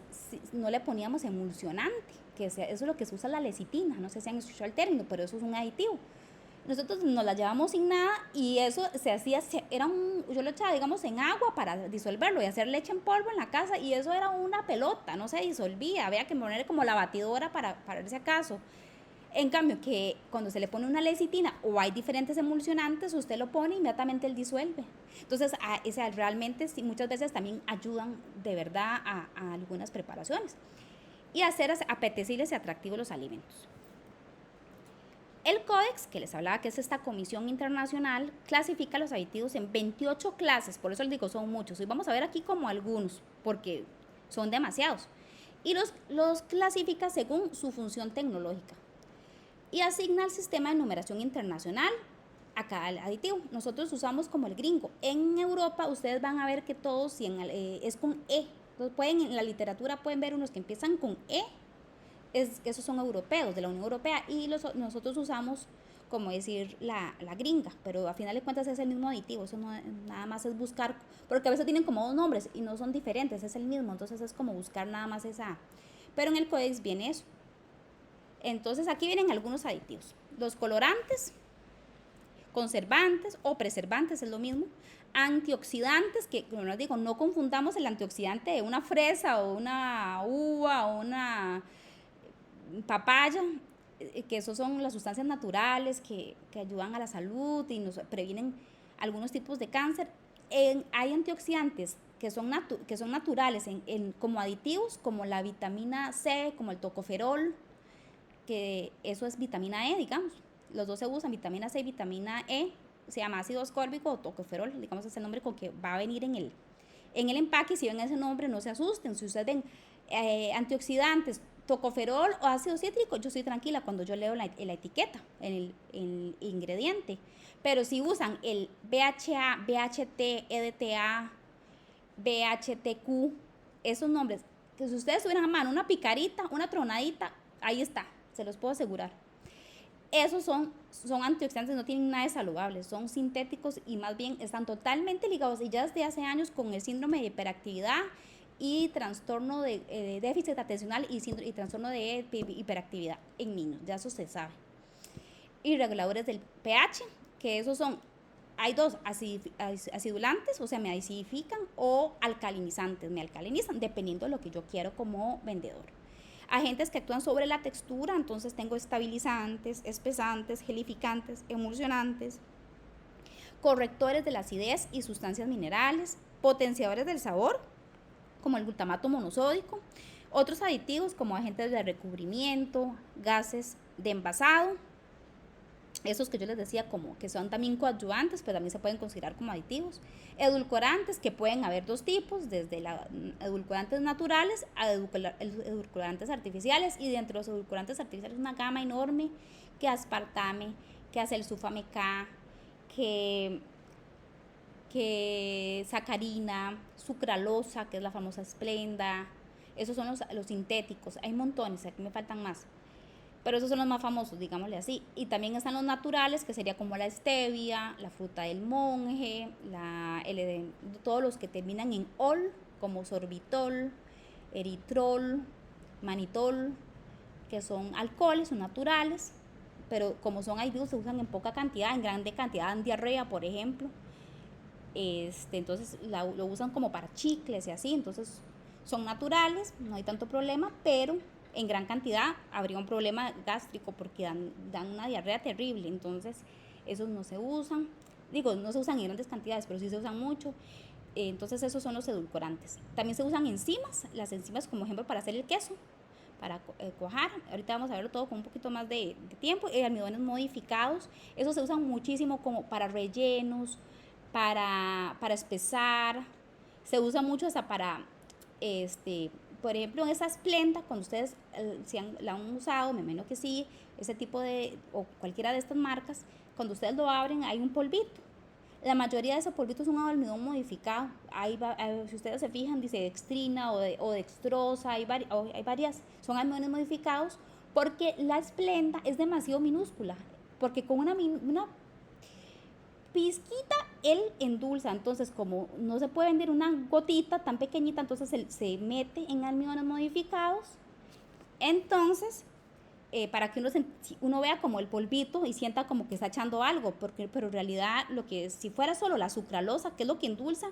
no le poníamos emulsionante, eso es lo que se usa la lecitina, no sé si han escuchado el término, pero eso es un aditivo. Nosotros nos la llevamos sin nada y eso se hacía, yo lo echaba, digamos, en agua para disolverlo y hacer leche en polvo en la casa, y eso era una pelota, no se disolvía, había que poner como la batidora para ver si acaso. En cambio, que cuando se le pone una lecitina o hay diferentes emulsionantes, usted lo pone y inmediatamente él disuelve. Entonces, realmente sí, muchas veces también ayudan de verdad a algunas preparaciones. Y hacer apetecibles y atractivos los alimentos. El Codex, que les hablaba que es esta comisión internacional, clasifica los aditivos en 28 clases, por eso les digo, son muchos. Hoy vamos a ver aquí como algunos, porque son demasiados. Y los clasifica según su función tecnológica. Y asigna el sistema de numeración internacional a cada aditivo. Nosotros usamos como el gringo. En Europa ustedes van a ver que todos es con E. Entonces en la literatura pueden ver unos que empiezan con E. Esos son europeos, de la Unión Europea. Y nosotros usamos, como decir, la gringa. Pero a final de cuentas es el mismo aditivo. Eso no, nada más es buscar, porque a veces tienen como dos nombres y no son diferentes, es el mismo. Entonces es como buscar nada más esa. Pero en el Codex viene eso. Entonces aquí vienen algunos aditivos. Los colorantes, conservantes o preservantes, es lo mismo. Antioxidantes, que como les digo, no confundamos el antioxidante de una fresa o una uva o una papaya, que esos son las sustancias naturales que ayudan a la salud y nos previenen algunos tipos de cáncer. Hay antioxidantes que son naturales como aditivos, como la vitamina C, como el tocoferol, que eso es vitamina E, digamos. Los dos se usan, vitamina C y vitamina E, se llama ácido ascórbico o tocoferol, digamos, es el nombre con que va a venir en el empaque. Si ven ese nombre, no se asusten. Si ustedes ven antioxidantes, tocoferol o ácido cítrico, yo estoy tranquila cuando yo leo la etiqueta, en el ingrediente. Pero si usan el BHA, BHT, EDTA, BHTQ, esos nombres, que si ustedes tuvieran a mano una picarita, una tronadita, ahí está, se los puedo asegurar. Esos son antioxidantes, no tienen nada de saludables, son sintéticos y más bien están totalmente ligados, y ya desde hace años, con el síndrome de hiperactividad y trastorno de déficit atencional y trastorno de hiperactividad en niños, ya eso se sabe. Y reguladores del pH, que esos son hay dos, acidulantes, o sea, me acidifican, o alcalinizantes, me alcalinizan, dependiendo de lo que yo quiero como vendedor. Agentes que actúan sobre la textura, entonces tengo estabilizantes, espesantes, gelificantes, emulsionantes, correctores de la acidez y sustancias minerales, potenciadores del sabor, como el glutamato monosódico, otros aditivos como agentes de recubrimiento, gases de envasado, esos que yo les decía como que son también coadyuvantes, pero también se pueden considerar como aditivos, edulcorantes, que pueden haber dos tipos, desde edulcorantes naturales a edulcorantes artificiales, y dentro de los edulcorantes artificiales una gama enorme, que aspartame, que acesulfame K, que sacarina, sucralosa, que es la famosa Splenda. Esos son los sintéticos, hay montones, aquí me faltan más, pero esos son los más famosos, digámosle así. Y también están los naturales, que sería como la stevia, la fruta del monje, todos los que terminan en ol, como sorbitol, eritrol, manitol, que son alcoholes, son naturales, pero como son aditivos se usan en poca cantidad, en grande cantidad en diarrea, por ejemplo. Entonces lo usan como para chicles y así, entonces son naturales, no hay tanto problema, pero en gran cantidad habría un problema gástrico porque dan una diarrea terrible, entonces esos no se usan, no se usan en grandes cantidades, pero sí se usan mucho. Entonces esos son los edulcorantes. También se usan enzimas, las enzimas como ejemplo para hacer el queso, para cuajar. Ahorita vamos a verlo todo con un poquito más de tiempo. Almidones modificados, esos se usan muchísimo como para rellenos, para espesar, se usa mucho hasta para, por ejemplo, en esa Splenda, cuando ustedes la han usado, me imagino que sí, ese tipo o cualquiera de estas marcas, cuando ustedes lo abren hay un polvito. La mayoría de esos polvitos son almidón modificado. Si ustedes se fijan, dice dextrina o dextrosa, hay varias, son almidones modificados, porque la Splenda es demasiado minúscula, porque con una pizquita él endulza, entonces como no se puede vender una gotita tan pequeñita, entonces se mete en almidones modificados, entonces para que uno vea como el polvito y sienta como que está echando algo, pero en realidad si fuera solo la sucralosa, que es lo que endulza,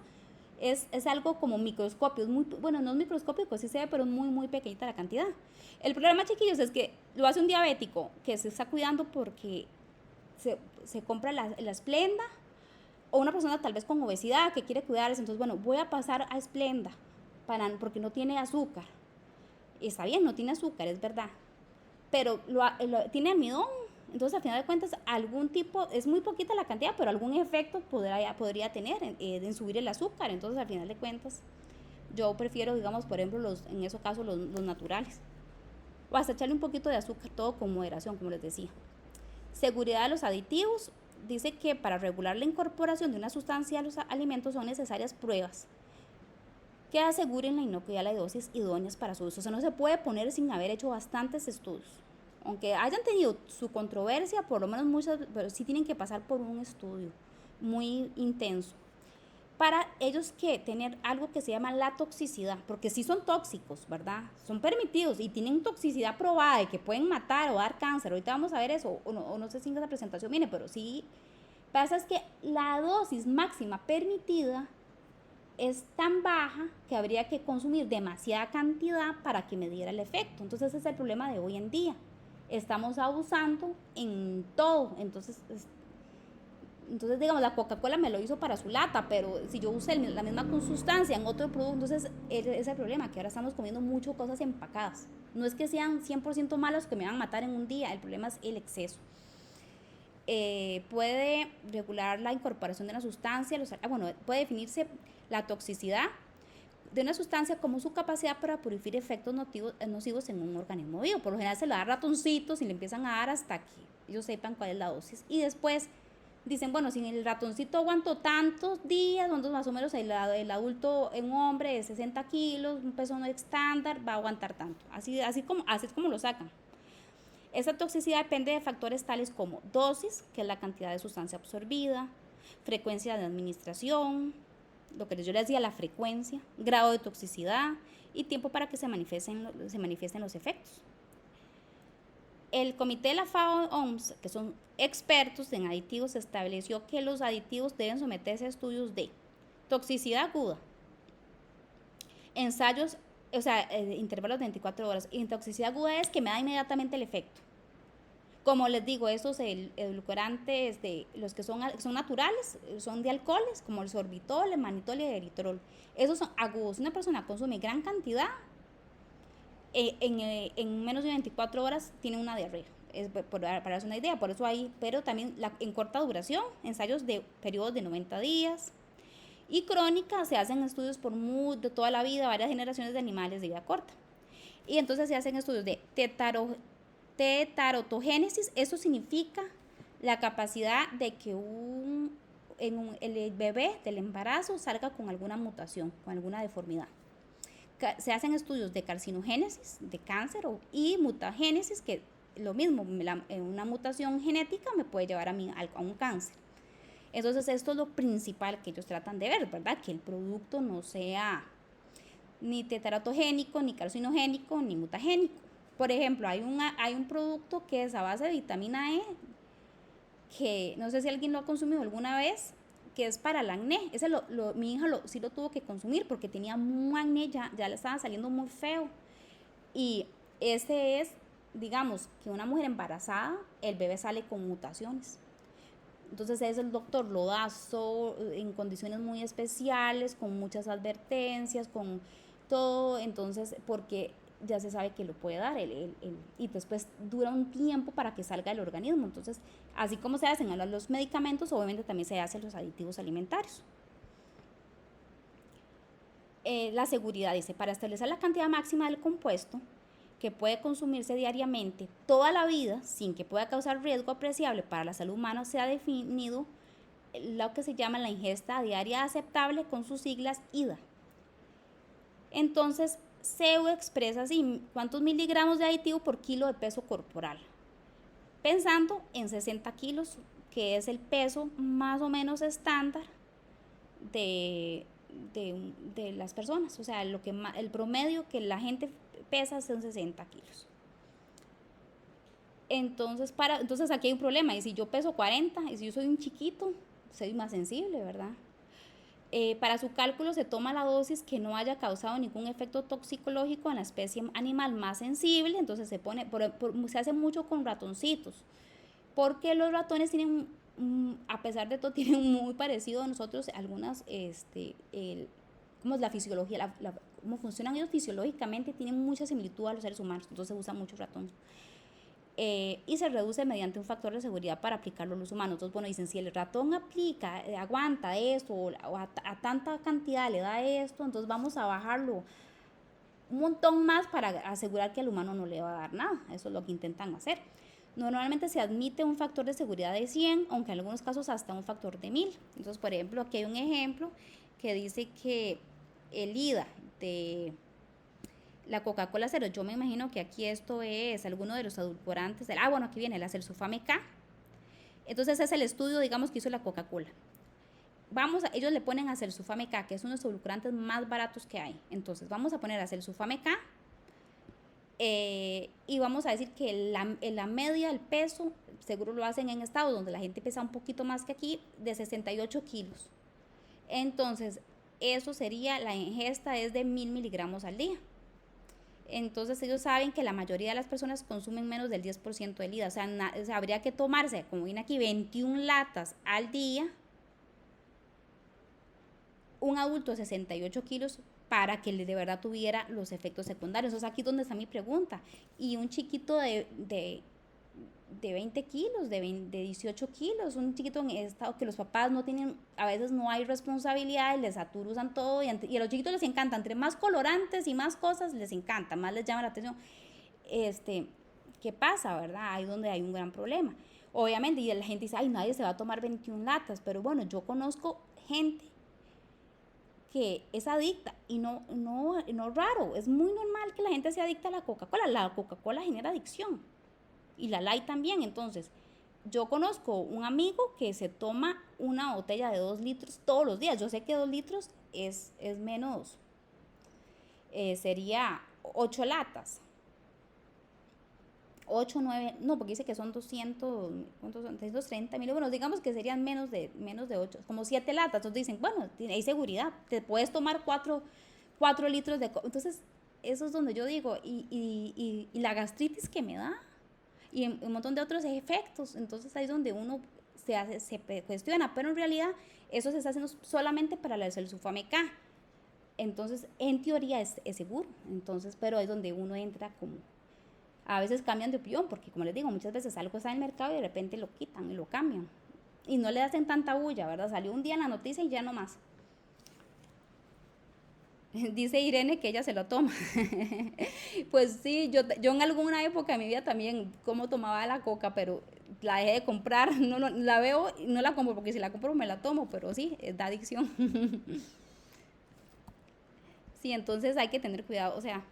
es algo como microscopio, bueno, no es microscópico, sí se ve, pero es muy, muy pequeñita la cantidad. El problema, chiquillos, es que lo hace un diabético que se está cuidando porque se compra la Splenda, o una persona tal vez con obesidad que quiere cuidarse, entonces bueno, voy a pasar a Splenda porque no tiene azúcar. Está bien, no tiene azúcar, es verdad, pero tiene almidón, entonces al final de cuentas algún tipo, es muy poquita la cantidad, pero algún efecto podría tener en subir el azúcar. Entonces al final de cuentas yo prefiero, digamos, por ejemplo, en esos casos los naturales, o hasta echarle un poquito de azúcar, todo con moderación, como les decía. Seguridad de los aditivos, dice que para regular la incorporación de una sustancia a los alimentos son necesarias pruebas que aseguren la inocuidad de las dosis idóneas para su uso. O sea, no se puede poner sin haber hecho bastantes estudios. Aunque hayan tenido su controversia, por lo menos muchas, pero sí tienen que pasar por un estudio muy intenso para ellos que tener algo que se llama la toxicidad, porque sí son tóxicos, ¿verdad? Son permitidos y tienen toxicidad probada de que pueden matar o dar cáncer. Ahorita vamos a ver eso, o no sé si en esa presentación viene, pero sí pasa es que la dosis máxima permitida es tan baja que habría que consumir demasiada cantidad para que me diera el efecto. Entonces ese es el problema de hoy en día. Estamos abusando en todo. Entonces digamos, la Coca-Cola me lo hizo para su lata, pero si yo usé la misma sustancia en otro producto, entonces ese es el problema, que ahora estamos comiendo mucho cosas empacadas. No es que sean 100% malos que me van a matar en un día, el problema es el exceso. Puede regular la incorporación de una sustancia, puede definirse la toxicidad de una sustancia como su capacidad para producir efectos nocivos en un organismo vivo. Por lo general se le da ratoncitos y le empiezan a dar hasta que ellos sepan cuál es la dosis. Y después dicen, bueno, si el ratoncito aguantó tantos días, donde más o menos el adulto, un hombre de 60 kilos, un peso no estándar, va a aguantar tanto. Así es como lo sacan. Esa toxicidad depende de factores tales como dosis, que es la cantidad de sustancia absorbida, frecuencia de administración, lo que yo les decía, la frecuencia, grado de toxicidad y tiempo para que se manifiesten los efectos. El comité de la FAO-OMS, que son expertos en aditivos, estableció que los aditivos deben someterse a estudios de toxicidad aguda, ensayos, o sea, intervalos de 24 horas. Y toxicidad aguda es que me da inmediatamente el efecto. Como les digo, esos edulcorantes, los que son naturales, son de alcoholes, como el sorbitol, el manitol y el eritrol. Esos son agudos. Una persona consume gran cantidad, en menos de 24 horas tiene una diarrea. Para darse una idea, por eso hay, pero también en corta duración, ensayos de periodos de 90 días. Y crónica, se hacen estudios de toda la vida, varias generaciones de animales de vida corta. Y entonces se hacen estudios de tetarotogénesis, eso significa la capacidad de que el bebé del embarazo salga con alguna mutación, con alguna deformidad. Se hacen estudios de carcinogénesis, de cáncer, y mutagénesis, que lo mismo, una mutación genética me puede llevar a un cáncer. Entonces esto es lo principal que ellos tratan de ver, ¿verdad? Que el producto no sea ni teratogénico, ni carcinogénico, ni mutagénico. Por ejemplo, hay un producto que es a base de vitamina E, que no sé si alguien lo ha consumido alguna vez, que es para el acné. Ese mi hija sí lo tuvo que consumir porque tenía un acné, ya le estaba saliendo muy feo. Y ese es, digamos, que una mujer embarazada, el bebé sale con mutaciones. Entonces el doctor lo da en condiciones muy especiales, con muchas advertencias, con todo, entonces, porque ya se sabe que lo puede dar, y después dura un tiempo para que salga del organismo. Entonces, así como se hacen los medicamentos, obviamente también se hacen los aditivos alimentarios. La seguridad dice, para establecer la cantidad máxima del compuesto que puede consumirse diariamente toda la vida sin que pueda causar riesgo apreciable para la salud humana, se ha definido lo que se llama la ingesta diaria aceptable, con sus siglas IDA. Entonces, CEU expresa así: cuántos miligramos de aditivo por kilo de peso corporal, pensando en 60 kilos, que es el peso más o menos estándar de las personas. O sea, el promedio que la gente pesa son 60 kilos. Entonces aquí hay un problema, y si yo peso 40, y si yo soy un chiquito, soy más sensible, ¿verdad? Para su cálculo se toma la dosis que no haya causado ningún efecto toxicológico en la especie animal más sensible. Entonces se hace mucho con ratoncitos, porque los ratones tienen, a pesar de todo, tienen muy parecido a nosotros algunas, ¿cómo es la fisiología? Cómo funcionan ellos fisiológicamente, tienen mucha similitud a los seres humanos, entonces se usa mucho ratón. Y se reduce mediante un factor de seguridad para aplicarlo a los humanos. Entonces, bueno, dicen, si el ratón aguanta esto, o a tanta cantidad le da esto, entonces vamos a bajarlo un montón más para asegurar que al humano no le va a dar nada. Eso es lo que intentan hacer. Normalmente se admite un factor de seguridad de 100, aunque en algunos casos hasta un factor de 1000. Entonces, por ejemplo, aquí hay un ejemplo que dice que el IDA de la Coca-Cola Cero, yo me imagino que aquí esto es alguno de los edulcorantes. Bueno, aquí viene la Celsulfame K. Entonces es el estudio, digamos, que hizo la Coca-Cola. Ellos le ponen a Celsulfame K, que es uno de los edulcorantes más baratos que hay. Entonces vamos a poner a Celsulfame K, y vamos a decir que la media del peso, seguro lo hacen en estados donde la gente pesa un poquito más que aquí, de 68 kilos. Entonces eso sería, la ingesta es de 1000 miligramos al día. Entonces ellos saben que la mayoría de las personas consumen menos del 10% del IDA. O sea, habría que tomarse, como viene aquí, 21 latas al día, un adulto de 68 kilos, para que de verdad tuviera los efectos secundarios. Entonces aquí es donde está mi pregunta. Y un chiquito de 20 kilos, de 18 kilos, un chiquito en estado que los papás no tienen, a veces no hay responsabilidad, les saturan todo, y a los chiquitos les encanta, entre más colorantes y más cosas les encanta, más les llama la atención. ¿Qué pasa, verdad? Ahí es donde hay un gran problema. Obviamente, y la gente dice, ay, nadie se va a tomar 21 latas, pero bueno, yo conozco gente que es adicta, y no raro, es muy normal que la gente sea adicta a la Coca-Cola. La Coca-Cola genera adicción, y la Light también. Entonces, yo conozco un amigo que se toma una botella de 2 litros todos los días. Yo sé que 2 litros es menos, sería 8 latas. 8, 9, no, porque dice que son 200, ¿cuántos son? 230 mil, bueno, digamos que serían menos de 8, como 7 latas. Entonces dicen, bueno, hay seguridad, te puedes tomar 4 litros de entonces eso es donde yo digo, y la gastritis que me da, y un montón de otros efectos. Entonces ahí es donde uno se cuestiona, pero en realidad eso se está haciendo solamente para el sulfame K. Entonces, en teoría es seguro. Entonces, pero es donde uno entra como, a veces cambian de opinión, porque como les digo, muchas veces algo está en el mercado y de repente lo quitan y lo cambian. Y no le hacen tanta bulla, ¿verdad? Salió un día en la noticia y ya no más. Dice Irene que ella se lo toma. Pues sí, yo en alguna época de mi vida también como tomaba la coca, pero la dejé de comprar. No, la veo y no la compro, porque si la compro me la tomo, pero sí, da adicción. Sí, entonces hay que tener cuidado, o sea,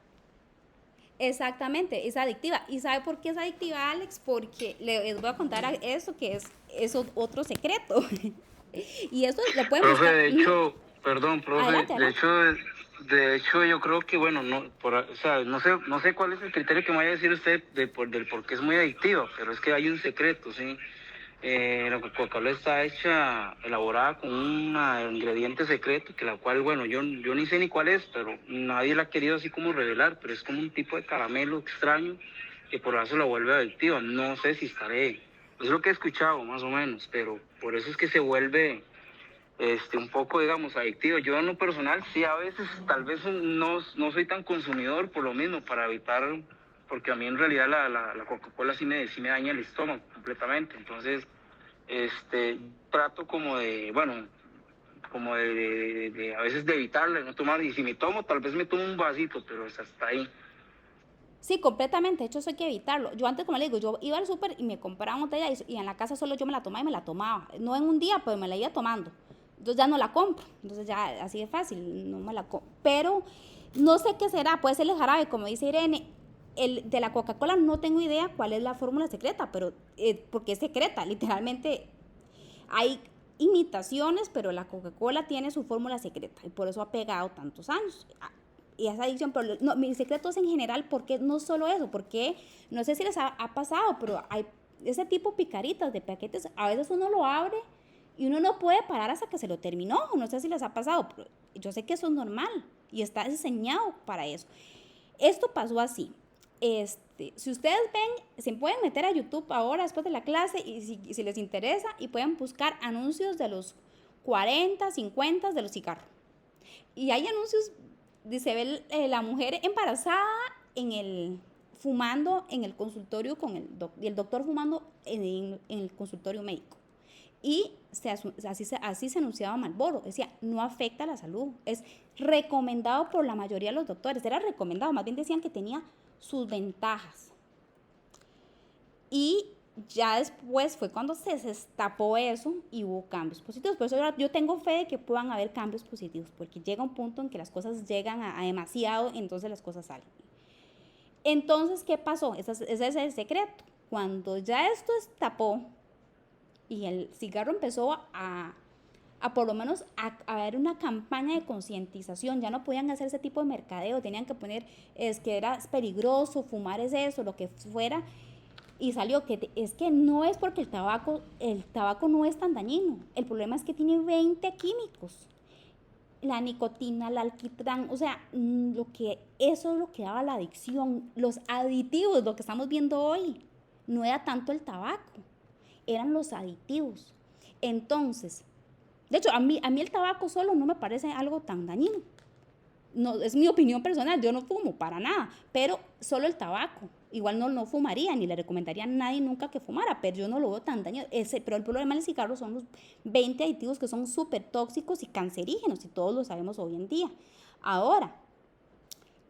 exactamente, es adictiva. ¿Y sabe por qué es adictiva, Alex? Porque les voy a contar esto que es otro secreto. Y esto lo pueden Profe, buscar. de hecho, perdón, profe, Adelante, adelante. de hecho yo creo que, bueno, no, o sea, no sé cuál es el criterio que me vaya a decir usted del por qué es muy adictiva, pero es que hay un secreto, ¿sí? La Coca-Cola está elaborada con un ingrediente secreto, que la cual, bueno, yo ni sé ni cuál es, pero nadie la ha querido así como revelar, pero es como un tipo de caramelo extraño que por eso la vuelve adictiva. No sé si estaré, es lo que he escuchado más o menos, pero por eso es que se vuelve un poco, digamos, adictivo. Yo en lo personal sí, a veces tal vez no soy tan consumidor por lo mismo, para evitar, porque a mí en realidad la Coca-Cola sí me daña el estómago completamente. Entonces, trato como de, bueno, como de a veces de evitarla, de no tomar, y si me tomo, tal vez me tomo un vasito, pero es hasta ahí. Sí, completamente. De hecho, eso hay que evitarlo. Yo antes, como le digo, yo iba al súper y me compraba una botella y en la casa solo yo me la tomaba y me la tomaba. No en un día, pero me la iba tomando. Entonces ya no la compro. Entonces ya así de fácil, no me la compro. Pero no sé qué será. Puede ser el jarabe, como dice Irene. El de la Coca-Cola no tengo idea cuál es la fórmula secreta, pero porque es secreta. Literalmente hay imitaciones, pero la Coca-Cola tiene su fórmula secreta y por eso ha pegado tantos años. Y esa adicción, pero no, mi secreto es en general, porque no solo eso, porque no sé si les ha pasado, pero hay ese tipo picaritas de paquetes, a veces uno lo abre y uno no puede parar hasta que se lo terminó. No sé si les ha pasado, pero yo sé que eso es normal y está diseñado para eso. Esto pasó así. Si ustedes ven, se pueden meter a YouTube ahora después de la clase y si les interesa, y pueden buscar anuncios de los 40, 50 de los cigarros. Y hay anuncios, se ve la mujer embarazada fumando en el consultorio y el doctor fumando en el consultorio médico. Y así se anunciaba Marlboro. Decía, no afecta a la salud. Es recomendado por la mayoría de los doctores. Era recomendado, más bien decían que tenía sus ventajas. Y ya después fue cuando se destapó eso y hubo cambios positivos. Por eso yo tengo fe de que puedan haber cambios positivos, porque llega un punto en que las cosas llegan a demasiado, entonces las cosas salen. Entonces, ¿qué pasó? Ese es el secreto. Cuando ya esto destapó y el cigarro empezó a por lo menos a haber una campaña de concientización, ya no podían hacer ese tipo de mercadeo, tenían que poner, es que era peligroso, fumar es eso, lo que fuera. Y salió que es que no es porque el tabaco no es tan dañino. El problema es que tiene 20 químicos. La nicotina, el alquitrán, o sea, eso es lo que daba la adicción. Los aditivos, lo que estamos viendo hoy, no era tanto el tabaco, eran los aditivos. Entonces, de hecho, a mí el tabaco solo no me parece algo tan dañino. No, es mi opinión personal, yo no fumo para nada, pero solo el tabaco. Igual no fumaría, ni le recomendaría a nadie nunca que fumara, pero yo no lo veo tan dañado. Pero el problema del cigarro son los 20 aditivos que son súper tóxicos y cancerígenos, y todos lo sabemos hoy en día. Ahora,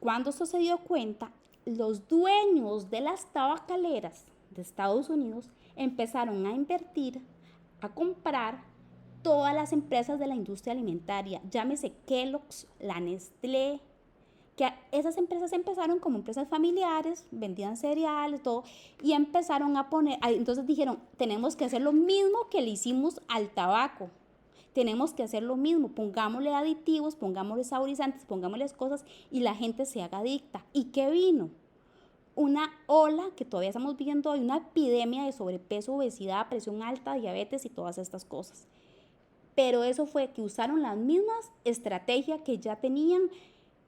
cuando esto se dio cuenta, los dueños de las tabacaleras de Estados Unidos empezaron a invertir, a comprar todas las empresas de la industria alimentaria, llámese Kellogg's, la Nestlé, que esas empresas empezaron como empresas familiares, vendían cereales, todo, y empezaron a poner, entonces dijeron, tenemos que hacer lo mismo que le hicimos al tabaco, tenemos que hacer lo mismo, pongámosle aditivos, pongámosle saborizantes, pongámosle cosas, y la gente se haga adicta. ¿Y qué vino? una ola que todavía estamos viendo hoy, una epidemia de sobrepeso, obesidad, presión alta, diabetes y todas estas cosas. Pero eso fue que usaron las mismas estrategias que ya tenían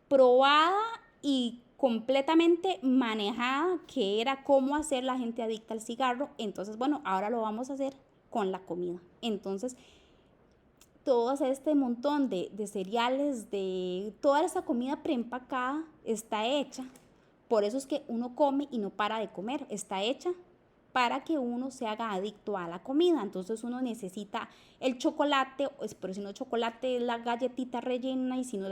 probada y completamente manejada, que era cómo hacer la gente adicta al cigarro. Entonces, bueno, ahora lo vamos a hacer con la comida. Entonces, todo este montón de cereales, de toda esa comida preempacada está hecha. Por eso es que uno come y no para de comer. Está hecha para que uno se haga adicto a la comida. Entonces uno necesita el chocolate, pero si no chocolate, la galletita rellena, y si no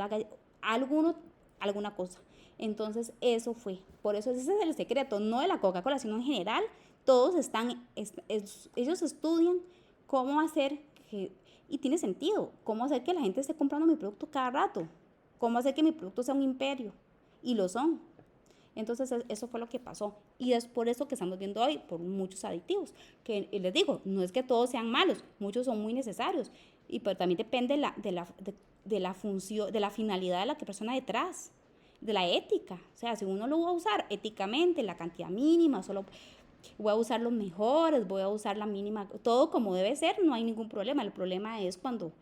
alguna cosa. Entonces eso fue. Por eso ese es el secreto, no de la Coca-Cola, sino en general. Todos ellos estudian cómo hacer que, y tiene sentido, cómo hacer que la gente esté comprando mi producto cada rato, cómo hacer que mi producto sea un imperio, y lo son. Entonces eso fue lo que pasó, y es por eso que estamos viendo hoy por muchos aditivos, que les digo, no es que todos sean malos, muchos son muy necesarios, pero también depende de la función, de la finalidad de la persona detrás, de la ética. O sea, si uno lo va a usar éticamente, la cantidad mínima, solo voy a usar los mejores, voy a usar la mínima, todo como debe ser, no hay ningún problema. El problema es cuando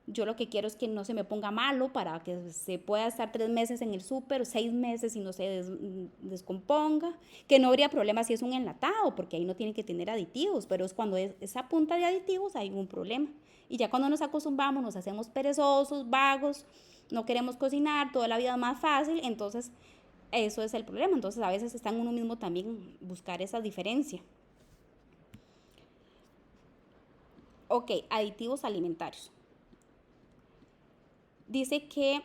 yo lo que quiero es que no se me ponga malo, para que se pueda estar 3 meses en el súper, 6 meses y no se descomponga, que no habría problema si es un enlatado, porque ahí no tiene que tener aditivos, pero es cuando es esa punta de aditivos hay un problema. Y ya cuando nos acostumbramos, nos hacemos perezosos, vagos, no queremos cocinar, toda la vida es más fácil, entonces eso es el problema. Entonces a veces está en uno mismo también buscar esa diferencia. Ok, aditivos alimentarios. Dice que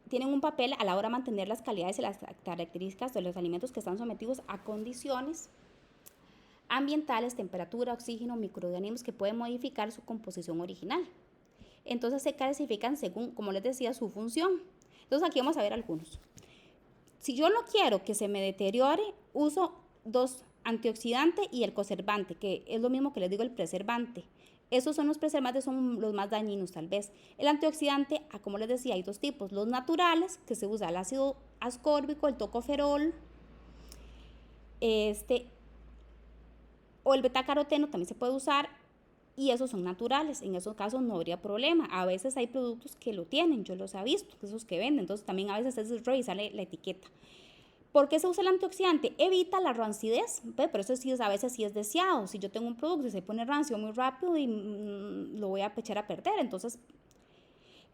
tienen un papel a la hora de mantener las calidades y las características de los alimentos que están sometidos a condiciones ambientales, temperatura, oxígeno, microorganismos que pueden modificar su composición original. Entonces se clasifican según, como les decía, su función. Entonces aquí vamos a ver algunos. Si yo no quiero que se me deteriore, uso 2 antioxidantes y el conservante, que es lo mismo que les digo el preservante. Esos son los preservantes, son los más dañinos tal vez. El antioxidante, como les decía, hay 2 tipos. Los naturales, que se usa el ácido ascórbico, el tocoferol, o el betacaroteno también se puede usar, y esos son naturales. En esos casos no habría problema. A veces hay productos que lo tienen, yo los he visto, esos que venden, entonces también a veces es revisar la etiqueta. ¿Por qué se usa el antioxidante? Evita la rancidez, pero eso sí, a veces sí es deseado. Si yo tengo un producto y se pone rancio muy rápido, y lo voy a echar a perder. Entonces,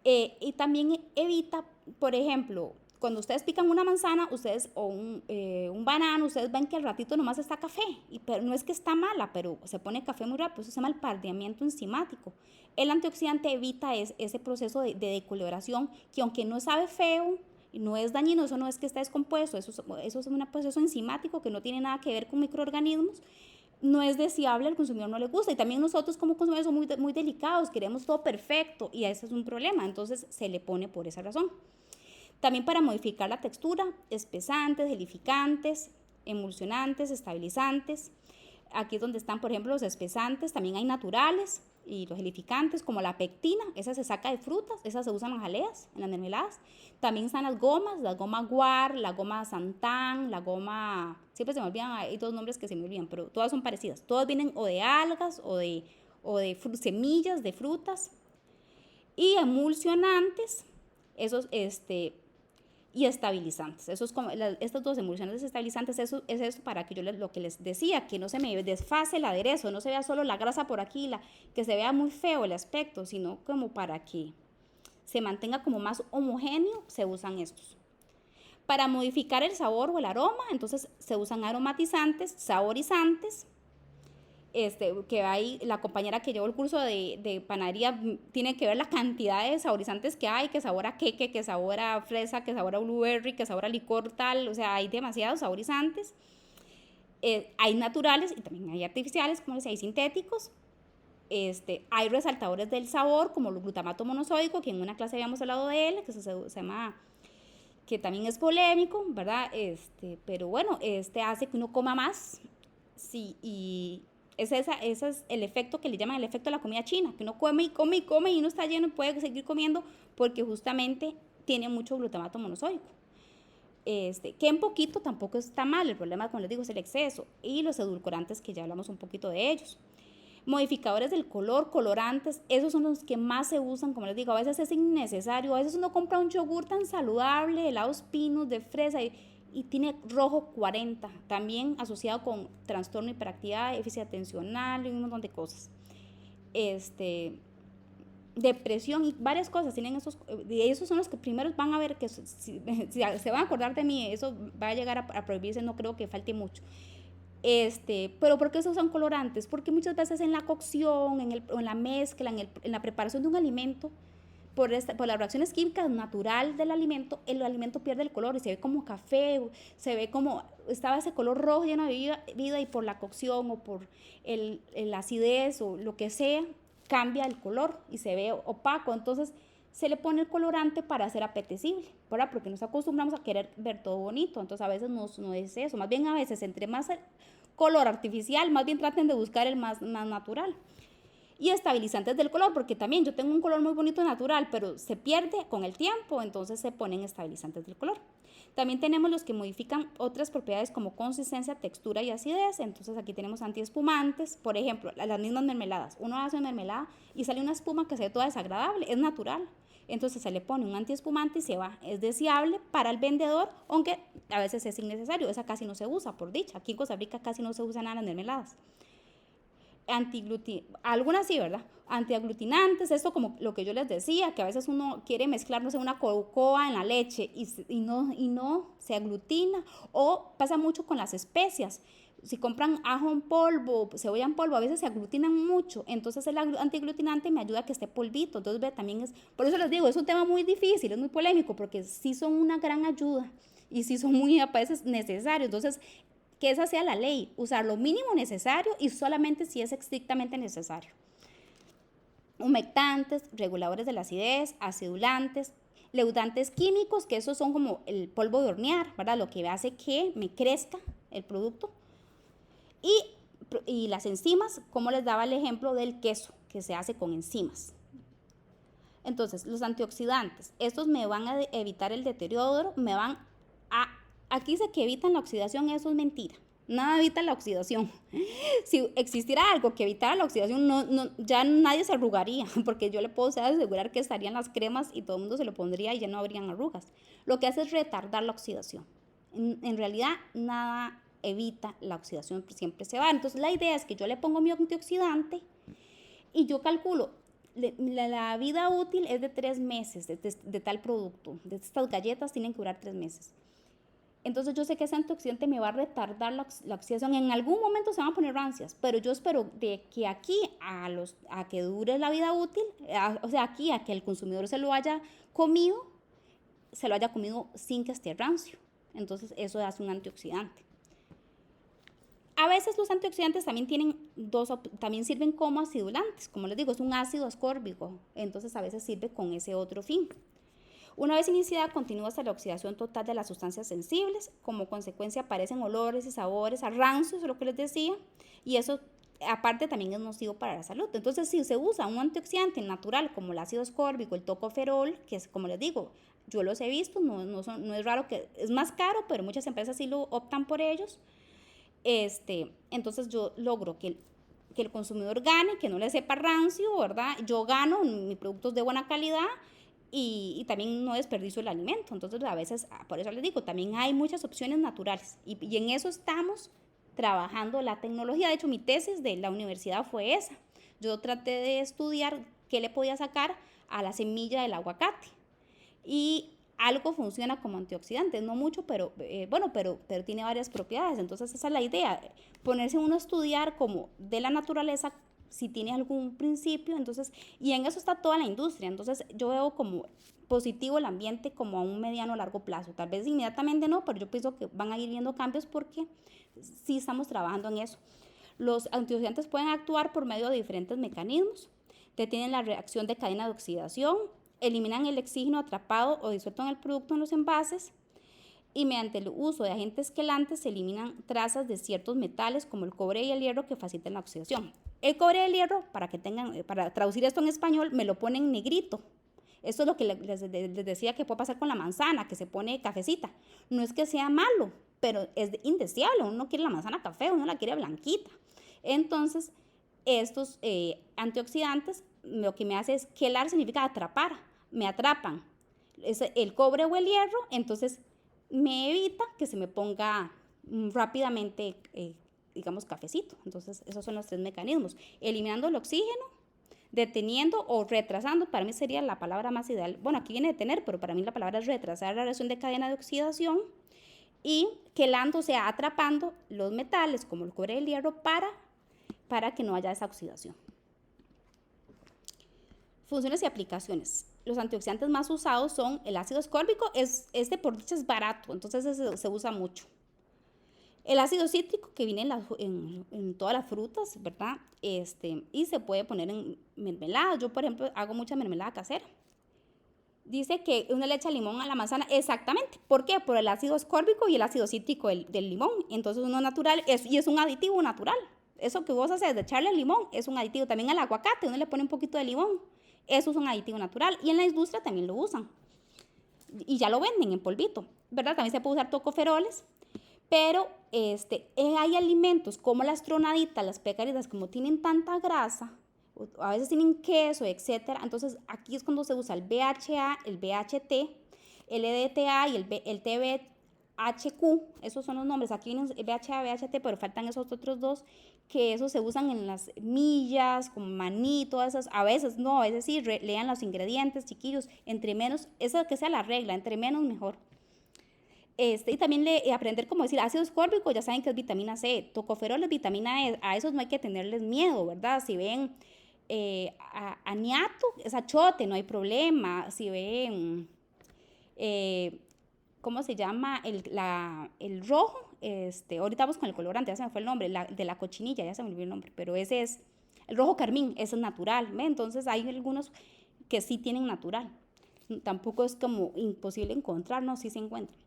y también evita, por ejemplo, cuando ustedes pican una manzana, o un banano, ustedes ven que al ratito nomás está café, pero no es que está mala, pero se pone café muy rápido. Eso se llama el pardeamiento enzimático. El antioxidante evita ese proceso de decoloración, que aunque no sabe feo, no es dañino, eso no es que está descompuesto, eso es un proceso enzimático que no tiene nada que ver con microorganismos, no es deseable, al consumidor no le gusta, y también nosotros como consumidores somos muy delicados, queremos todo perfecto, y ese es un problema. Entonces se le pone por esa razón. También para modificar la textura, espesantes, gelificantes, emulsionantes, estabilizantes. Aquí es donde están, por ejemplo, los espesantes, también hay naturales, y los gelificantes, como la pectina, esa se saca de frutas, esas se usan en las jaleas, en las mermeladas. También están las gomas, la goma guar, la goma santán, la goma, siempre se me olvidan, hay 2 nombres que se me olvidan, pero todas son parecidas. Todas vienen o de algas o de semillas de frutas. Y emulsionantes, esos y estabilizantes. Estos 2 emulsionantes estabilizantes, eso es eso, para que yo lo que les decía, que no se me desfase el aderezo, no se vea solo la grasa por aquí, que se vea muy feo el aspecto, sino como para que se mantenga como más homogéneo, se usan estos. Para modificar el sabor o el aroma, entonces se usan aromatizantes, saborizantes. Que hay, la compañera que llevó el curso de panadería tiene que ver la cantidad de saborizantes que hay, que sabor a queque, que sabor a fresa, que sabor a blueberry, que sabor a licor tal, o sea, hay demasiados saborizantes. Hay naturales y también hay artificiales, como les decía, hay sintéticos. Hay resaltadores del sabor, como el glutamato monosódico, que en una clase habíamos hablado de él, que se llama, que también es polémico, ¿verdad? Pero bueno, hace que uno coma más, sí, y ese es el efecto que le llaman el efecto de la comida china, que uno come y come y come y uno está lleno y puede seguir comiendo porque justamente tiene mucho glutamato monosódico. Que en poquito tampoco está mal, el problema, como les digo, es el exceso, y los edulcorantes, que ya hablamos un poquito de ellos. Modificadores del color, colorantes, esos son los que más se usan, como les digo, a veces es innecesario, a veces uno compra un yogur tan saludable, helados pinos de fresa y tiene rojo 40, también asociado con trastorno de hiperactividad, déficit atencional y un montón de cosas. Depresión y varias cosas tienen esos son los que primeros van a ver que si se van a acordar de mí, eso va a llegar a prohibirse, no creo que falte mucho. Pero ¿por qué esos son colorantes? Porque muchas veces en la cocción, en la mezcla, en la preparación de un alimento, por las reacciones químicas natural del alimento, el alimento pierde el color y se ve como café, se ve como, estaba ese color rojo lleno de vida y por la cocción o por la acidez o lo que sea, cambia el color y se ve opaco. Entonces se le pone el colorante para ser apetecible, ¿verdad? Porque nos acostumbramos a querer ver todo bonito, entonces a veces no es eso, más bien a veces entre más color artificial, más bien traten de buscar el más natural. Y estabilizantes del color, porque también yo tengo un color muy bonito natural, pero se pierde con el tiempo, entonces se ponen estabilizantes del color. También tenemos los que modifican otras propiedades como consistencia, textura y acidez. Entonces aquí tenemos antiespumantes, por ejemplo, las mismas mermeladas. Uno hace mermelada y sale una espuma que se ve toda desagradable, es natural. Entonces se le pone un antiespumante y se va. Es deseable para el vendedor, aunque a veces es innecesario. Esa casi no se usa, por dicha. Aquí en Costa Rica casi no se usan nada las mermeladas. Algunas sí, ¿verdad? Antiaglutinantes, esto como lo que yo les decía, que a veces uno quiere mezclar, no sé, una cocoa en la leche y no se aglutina, o pasa mucho con las especias. Si compran ajo en polvo, cebolla en polvo, a veces se aglutinan mucho, entonces el antiaglutinante me ayuda a que esté polvito. Entonces, también por eso les digo, es un tema muy difícil, es muy polémico, porque sí son una gran ayuda y sí son muy a veces necesarios. Entonces, que esa sea la ley, usar lo mínimo necesario y solamente si es estrictamente necesario. Humectantes, reguladores de la acidez, acidulantes, leudantes químicos, que esos son como el polvo de hornear, ¿verdad? Lo que hace que me crezca el producto. Y las enzimas, como les daba el ejemplo del queso, que se hace con enzimas. Entonces, los antioxidantes, estos me van a evitar el deterioro, aquí dice que evitan la oxidación, eso es mentira. Nada evita la oxidación. Si existiera algo que evitara la oxidación, ya nadie se arrugaría, porque yo le puedo asegurar que estarían las cremas y todo el mundo se lo pondría y ya no habrían arrugas. Lo que hace es retardar la oxidación. En realidad, nada evita la oxidación, siempre se va. Entonces, la idea es que yo le pongo mi antioxidante y yo calculo, la vida útil es de 3 meses de tal producto. De estas galletas tienen que durar 3 meses. Entonces yo sé que ese antioxidante me va a retardar la oxidación. En algún momento se van a poner rancias, pero yo espero de que aquí a que dure la vida útil, o sea, aquí a que el consumidor se lo haya comido sin que esté rancio. Entonces eso hace un antioxidante. A veces los antioxidantes también también sirven como acidulantes. Como les digo, es un ácido ascórbico, entonces a veces sirve con ese otro fin. Una vez iniciada, continúa hasta la oxidación total de las sustancias sensibles. Como consecuencia aparecen olores y sabores a rancios, es lo que les decía, y eso aparte también es nocivo para la salud. Entonces, si se usa un antioxidante natural como el ácido ascórbico, el tocoferol, que es, como les digo, yo los he visto, no es raro, que es más caro, pero muchas empresas sí lo optan por ellos. Entonces yo logro que el consumidor gane, que no le sepa rancio, ¿verdad? Yo gano, mi producto es de buena calidad, y también no desperdicio el alimento. Entonces a veces, por eso les digo, también hay muchas opciones naturales y en eso estamos trabajando la tecnología. De hecho, mi tesis de la universidad fue esa. Yo traté de estudiar qué le podía sacar a la semilla del aguacate y algo funciona como antioxidante, no mucho, pero tiene varias propiedades. Entonces esa es la idea, ponerse uno a estudiar como de la naturaleza si tiene algún principio. Entonces, y en eso está toda la industria. Entonces yo veo como positivo el ambiente como a un mediano o largo plazo. Tal vez inmediatamente no, pero yo pienso que van a ir viendo cambios porque sí estamos trabajando en eso. Los antioxidantes pueden actuar por medio de diferentes mecanismos. Detienen la reacción de cadena de oxidación, eliminan el oxígeno atrapado o disuelto en el producto en los envases, y mediante el uso de agentes quelantes se eliminan trazas de ciertos metales como el cobre y el hierro que facilitan la oxidación. El cobre y el hierro, para traducir esto en español, me lo ponen negrito. Esto es lo que les decía que puede pasar con la manzana, que se pone cafecita. No es que sea malo, pero es indeseable. Uno no quiere la manzana café, uno la quiere blanquita. Entonces, estos antioxidantes lo que me hace es quelar, significa atrapar, me atrapan el cobre o el hierro, entonces me evita que se me ponga rápidamente, digamos, cafecito. Entonces, esos son los 3 mecanismos. Eliminando el oxígeno, deteniendo o retrasando, para mí sería la palabra más ideal. Bueno, aquí viene detener, pero para mí la palabra es retrasar la reacción de cadena de oxidación y quelando, o sea, atrapando los metales como el cobre y el hierro para que no haya esa oxidación. Funciones y aplicaciones. Los antioxidantes más usados son el ácido ascórbico, este por dicha es barato, entonces se usa mucho. El ácido cítrico que viene en todas las frutas, ¿verdad? Y se puede poner en mermelada. Yo, por ejemplo, hago mucha mermelada casera. Dice que uno le echa limón a la manzana, exactamente. ¿Por qué? Por el ácido ascórbico y el ácido cítrico del limón. Entonces uno natural, y es un aditivo natural. Eso que vos haces de echarle limón es un aditivo. También al aguacate uno le pone un poquito de limón. Eso es un aditivo natural. Y en la industria también lo usan. Y ya lo venden en polvito, ¿verdad? También se puede usar tocoferoles. Pero hay alimentos como las tronaditas, las pecaritas, como tienen tanta grasa, a veces tienen queso, etcétera. Entonces aquí es cuando se usa el BHA, el BHT, el EDTA y el TBHQ. Esos son los nombres. Aquí vienen el BHA, BHT, pero faltan esos otros 2, que esos se usan en las millas, como maní, todas esas. A veces no, a veces sí, lean los ingredientes, chiquillos. Entre menos, esa que sea la regla, entre menos mejor. Y también aprender cómo decir ácido ascórbico, ya saben que es vitamina C, tocoferol es vitamina E, a esos no hay que tenerles miedo, ¿verdad? Si ven aniato, es achote, no hay problema. Si ven, ¿cómo se llama? El rojo, ahorita vamos con el colorante, ya se me fue el nombre, de la cochinilla, ya se me olvidó el nombre, pero ese es el rojo carmín, ese es natural, ¿ve? Entonces hay algunos que sí tienen natural, tampoco es como imposible encontrar, no, sí se encuentran.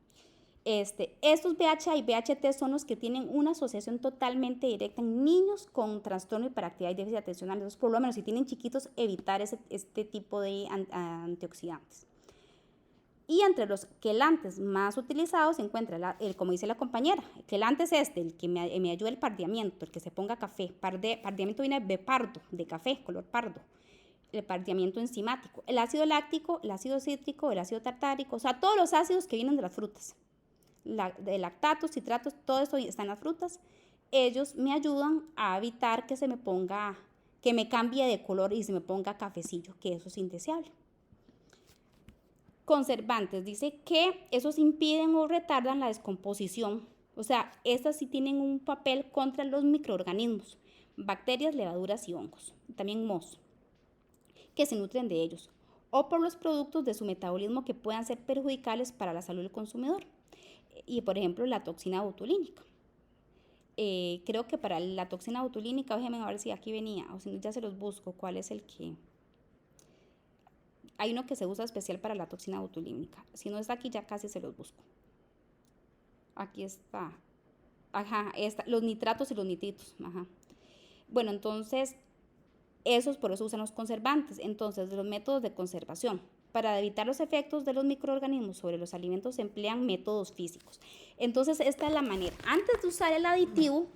Estos BHA y BHT son los que tienen una asociación totalmente directa en niños con trastorno de hiperactividad y déficit atencional. Entonces, por lo menos, si tienen chiquitos, evitar este tipo de antioxidantes. Y entre los quelantes más utilizados se encuentra, como dice la compañera, el quelante es el que me ayuda el pardeamiento, el que se ponga café. Pardeamiento viene de pardo, de café, color pardo. El pardeamiento enzimático. El ácido láctico, el ácido cítrico, el ácido tartárico, o sea, todos los ácidos que vienen de las frutas. De lactatos, citratos, todo eso está en las frutas. Ellos me ayudan a evitar que que me cambie de color y se me ponga cafecillo, que eso es indeseable. Conservantes, dice que esos impiden o retardan la descomposición. O sea, estas sí tienen un papel contra los microorganismos, bacterias, levaduras y hongos, también mohos, que se nutren de ellos, o por los productos de su metabolismo que puedan ser perjudiciales para la salud del consumidor. Y por ejemplo la toxina botulínica. Creo que para la toxina botulínica, déjenme ver si aquí venía, o si no ya se los busco, cuál es el que... Hay uno que se usa especial para la toxina botulínica. Si no está aquí ya casi se los busco. Aquí está. Ajá, los nitratos y los nitritos. Ajá. Bueno, entonces, por eso usan los conservantes. Entonces, los métodos de conservación. Para evitar los efectos de los microorganismos sobre los alimentos se emplean métodos físicos. Entonces, esta es la manera. Antes de usar el aditivo,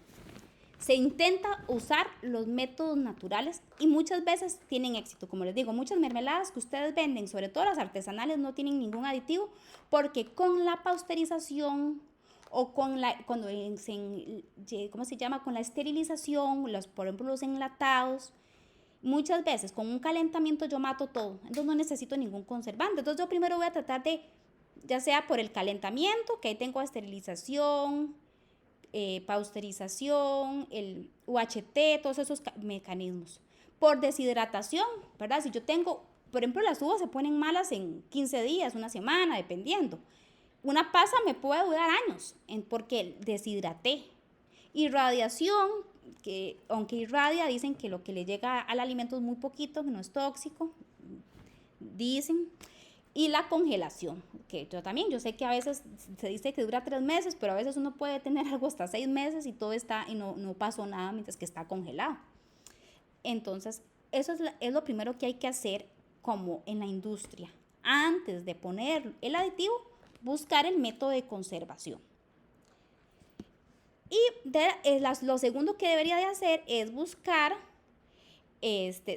se intenta usar los métodos naturales y muchas veces tienen éxito. Como les digo, muchas mermeladas que ustedes venden, sobre todo las artesanales, no tienen ningún aditivo porque con la pasteurización o con con la esterilización, por ejemplo, los enlatados, muchas veces con un calentamiento yo mato todo, entonces no necesito ningún conservante. Entonces yo primero voy a tratar de, ya sea por el calentamiento, que ahí tengo esterilización, pasteurización, el UHT, todos esos mecanismos. Por deshidratación, ¿verdad? Si yo tengo, por ejemplo, las uvas se ponen malas en 15 días, una semana, dependiendo. Una pasa me puede durar años porque deshidraté. Irradiación, que aunque irradia, dicen que lo que le llega al alimento es muy poquito, que no es tóxico, dicen. Y la congelación, que yo sé que a veces se dice que dura 3 meses, pero a veces uno puede tener algo hasta 6 meses y todo está, y no pasó nada mientras que está congelado. Entonces, eso es lo primero que hay que hacer como en la industria. Antes de poner el aditivo, buscar el método de conservación. Y lo segundo que debería de hacer es buscar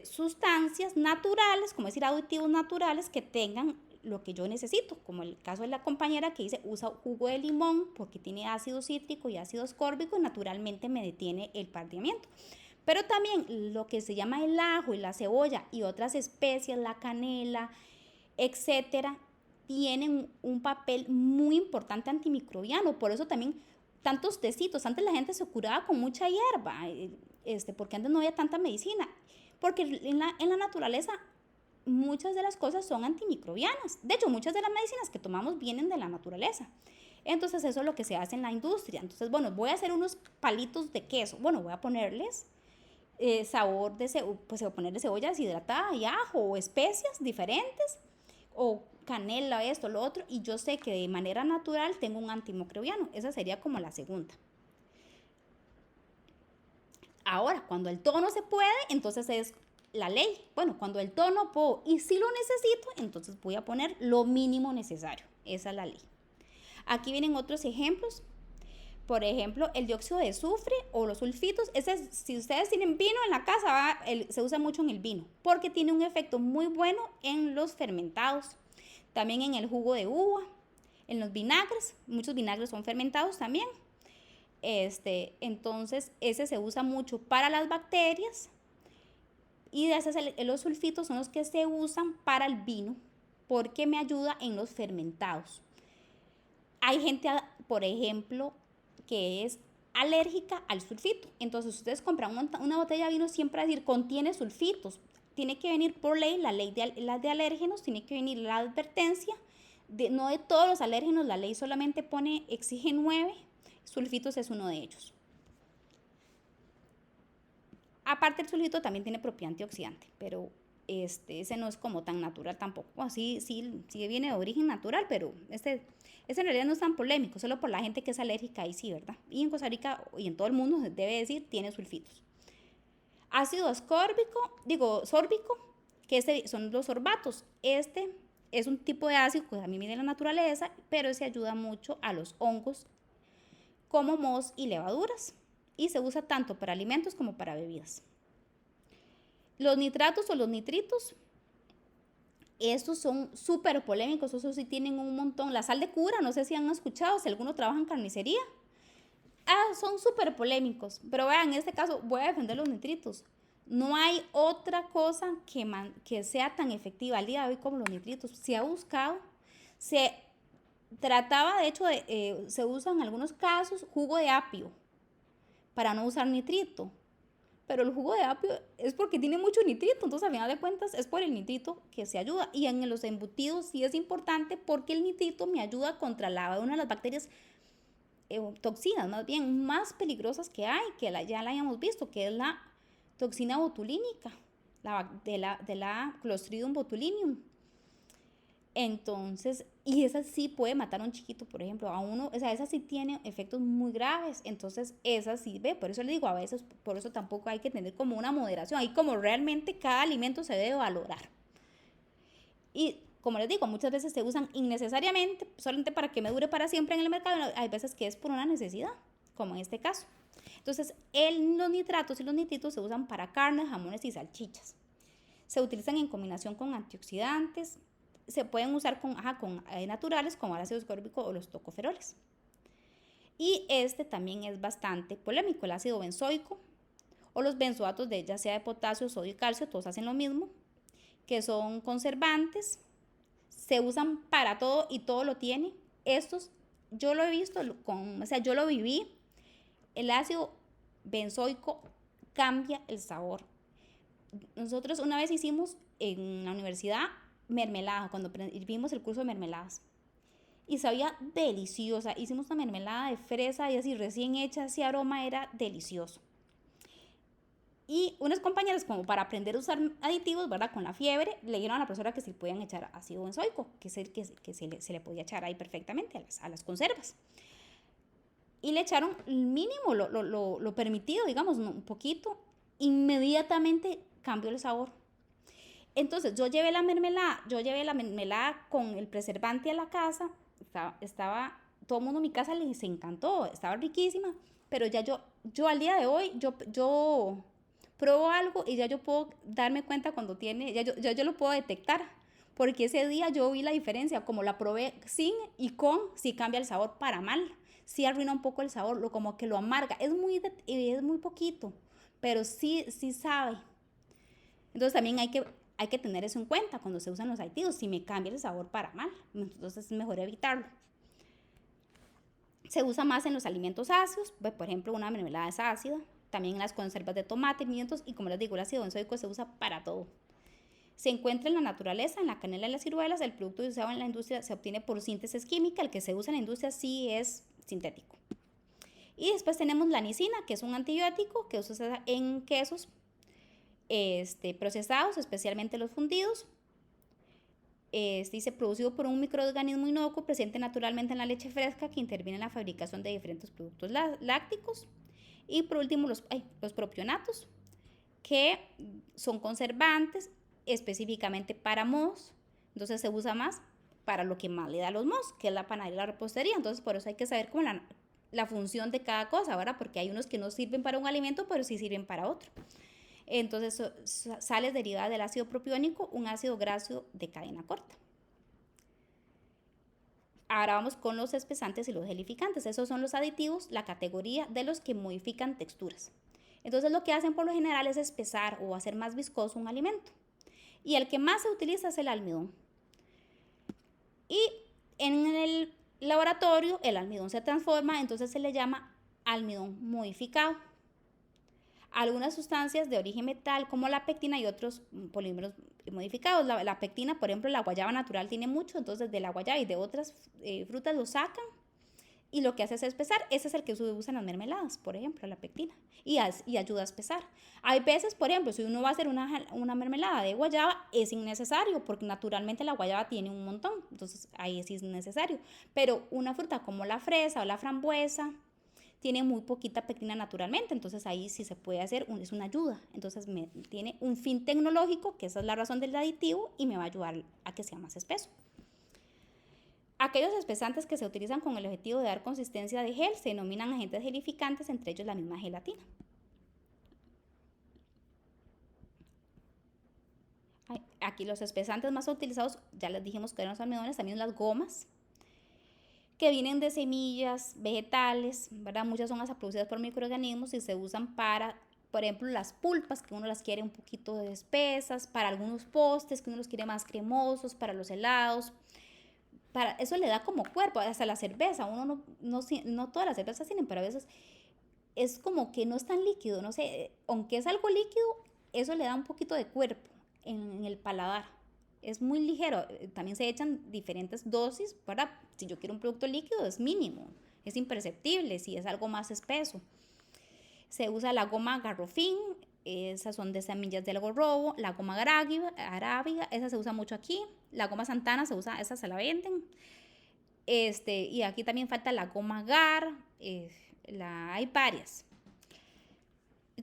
sustancias naturales, como decir aditivos naturales que tengan lo que yo necesito, como el caso de la compañera que dice usa jugo de limón porque tiene ácido cítrico y ácido ascórbico y naturalmente me detiene el partiamiento. Pero también lo que se llama el ajo y la cebolla y otras especias, la canela, etcétera, tienen un papel muy importante antimicrobiano. Por eso también tantos tecitos. Antes la gente se curaba con mucha hierba, porque antes no había tanta medicina. Porque en la naturaleza muchas de las cosas son antimicrobianas. De hecho, muchas de las medicinas que tomamos vienen de la naturaleza. Entonces, eso es lo que se hace en la industria. Entonces, bueno, voy a hacer unos palitos de queso. Bueno, voy a ponerles sabor pues se va a poner de cebolla deshidratada y ajo o especias diferentes o canela, esto, lo otro, y yo sé que de manera natural tengo un antimicrobiano. Esa sería como la segunda. Ahora, cuando el todo no se puede, entonces es la ley. Bueno, cuando el todo no puedo y si lo necesito, entonces voy a poner lo mínimo necesario. Esa es la ley. Aquí vienen otros ejemplos. Por ejemplo, el dióxido de azufre o los sulfitos. Si ustedes tienen vino en la casa, se usa mucho en el vino porque tiene un efecto muy bueno en los fermentados. También en el jugo de uva, en los vinagres. Muchos vinagres son fermentados también. Entonces, ese se usa mucho para las bacterias. Y los sulfitos son los que se usan para el vino porque me ayuda en los fermentados. Hay gente, por ejemplo, que es alérgica al sulfito. Entonces, ustedes compran una botella de vino, siempre va a decir contiene sulfitos. Tiene que venir por ley, la ley de alérgenos, tiene que venir la advertencia. No de todos los alérgenos, la ley solamente exige 9, sulfitos es uno de ellos. Aparte el sulfito también tiene propiedad antioxidante, pero ese no es como tan natural tampoco. Bueno, sí viene de origen natural, pero ese en realidad no es tan polémico, solo por la gente que es alérgica, ahí sí, ¿verdad? Y en Costa Rica y en todo el mundo debe decir tiene sulfitos. Ácido sórbico, que son los sorbatos. Este es un tipo de ácido que a mí viene de la naturaleza, pero ese ayuda mucho a los hongos como mohos y levaduras. Y se usa tanto para alimentos como para bebidas. Los nitratos o los nitritos, estos son súper polémicos, esos sí tienen un montón. La sal de cura, no sé si han escuchado, si alguno trabaja en carnicería. Son súper polémicos, pero vean, en este caso voy a defender los nitritos. No hay otra cosa que sea tan efectiva al día de hoy como los nitritos. Se ha buscado, se trataba de hecho, se usa en algunos casos jugo de apio para no usar nitrito, pero el jugo de apio es porque tiene mucho nitrito, entonces al final de cuentas es por el nitrito que se ayuda. Y en los embutidos sí es importante porque el nitrito me ayuda contra una de las bacterias toxinas más bien más peligrosas que hay, que ya la hayamos visto, que es la toxina botulínica, de la Clostridium botulinum. Entonces, y esa sí puede matar a un chiquito, por ejemplo, a uno, o sea, esa sí tiene efectos muy graves, entonces esa sí, por eso le digo, a veces, por eso tampoco hay que tener como una moderación, ahí como realmente cada alimento se debe valorar. Y como les digo, muchas veces se usan innecesariamente, solamente para que me dure para siempre en el mercado, hay veces que es por una necesidad, como en este caso. Entonces, los nitratos y los nitritos se usan para carnes, jamones y salchichas. Se utilizan en combinación con antioxidantes, se pueden usar con naturales como el ácido ascórbico o los tocoferoles. Y también es bastante polémico, el ácido benzoico o los benzoatos ya sea de potasio, sodio y calcio, todos hacen lo mismo, que son conservantes, se usan para todo y todo lo tiene. Estos yo lo he visto, yo lo viví, el ácido benzoico cambia el sabor. Nosotros una vez hicimos en la universidad mermelada, cuando vimos el curso de mermeladas. Y sabía deliciosa. Hicimos una mermelada de fresa y así recién hecha, ese aroma era delicioso. Y unas compañeras, como para aprender a usar aditivos, ¿verdad? Con la fiebre, le dijeron a la profesora que se podían echar ácido benzoico, que es el que se le podía echar ahí perfectamente a las conservas. Y le echaron el mínimo, lo permitido, digamos, un poquito. Inmediatamente cambió el sabor. Entonces yo llevé la mermelada con el preservante a la casa, todo el mundo en mi casa les encantó, estaba riquísima, pero ya yo al día de hoy, yo pruebo algo y ya yo puedo darme cuenta cuando tiene, yo lo puedo detectar, porque ese día yo vi la diferencia, como la probé sin y con, sí cambia el sabor para mal, sí arruina un poco el sabor, como que lo amarga, es muy poquito, pero sí sabe. Entonces también hay que tener eso en cuenta cuando se usan los aditivos, si me cambia el sabor para mal, entonces es mejor evitarlo. Se usa más en los alimentos ácidos, pues, por ejemplo, una mermelada es ácida, también en las conservas de tomate, pimientos, y como les digo, el ácido benzoico se usa para todo. Se encuentra en la naturaleza, en la canela y las ciruelas. El producto usado en la industria se obtiene por síntesis química, el que se usa en la industria sí es sintético. Y después tenemos la anicina, que es un antibiótico que se usa en quesos procesados, especialmente los fundidos. Dice, producido por un microorganismo inocuo presente naturalmente en la leche fresca que interviene en la fabricación de diferentes productos lácticos. Y por último, los propionatos, que son conservantes específicamente para mohos. Entonces se usa más para lo que más le da a los mohos, que es la panadería y la repostería. Entonces por eso hay que saber cómo la función de cada cosa, ¿verdad? Porque hay unos que no sirven para un alimento, pero sí sirven para otro. Entonces, sales derivadas del ácido propiónico, un ácido graso de cadena corta. Ahora vamos con los espesantes y los gelificantes. Esos son los aditivos, la categoría de los que modifican texturas. Entonces, lo que hacen por lo general es espesar o hacer más viscoso un alimento. Y el que más se utiliza es el almidón. Y en el laboratorio, el almidón se transforma, entonces se le llama almidón modificado. Algunas sustancias de origen metal como la pectina y otros polímeros modificados. La pectina, por ejemplo, la guayaba natural tiene mucho, entonces de la guayaba y de otras frutas lo sacan y lo que hace es espesar. Ese es el que se usa en las mermeladas, por ejemplo, la pectina, y ayuda a espesar. Hay veces, por ejemplo, si uno va a hacer una mermelada de guayaba, es innecesario porque naturalmente la guayaba tiene un montón, entonces ahí sí es necesario. Pero una fruta como la fresa o la frambuesa tiene muy poquita pectina naturalmente, entonces ahí sí se puede hacer, es una ayuda. Entonces tiene un fin tecnológico, que esa es la razón del aditivo, y me va a ayudar a que sea más espeso. Aquellos espesantes que se utilizan con el objetivo de dar consistencia de gel se denominan agentes gelificantes, entre ellos la misma gelatina. Aquí los espesantes más utilizados, ya les dijimos que eran los almidones, también las gomas, que vienen de semillas, vegetales, ¿verdad? Muchas son hasta producidas por microorganismos y se usan para, por ejemplo, las pulpas, que uno las quiere un poquito espesas, para algunos postres, que uno los quiere más cremosos, para los helados. Para eso le da como cuerpo, hasta la cerveza. Uno no todas las cervezas tienen, pero a veces es como que no es tan líquido, no sé, aunque es algo líquido, eso le da un poquito de cuerpo en el paladar. Es muy ligero, también se echan diferentes dosis para, si yo quiero un producto líquido es mínimo, es imperceptible, si es algo más espeso. Se usa la goma garrofín, esas son de semillas del algarrobo, la goma arábiga, esa se usa mucho aquí, la goma santana se usa, esa se la venden, y aquí también falta la goma agar, hay varias.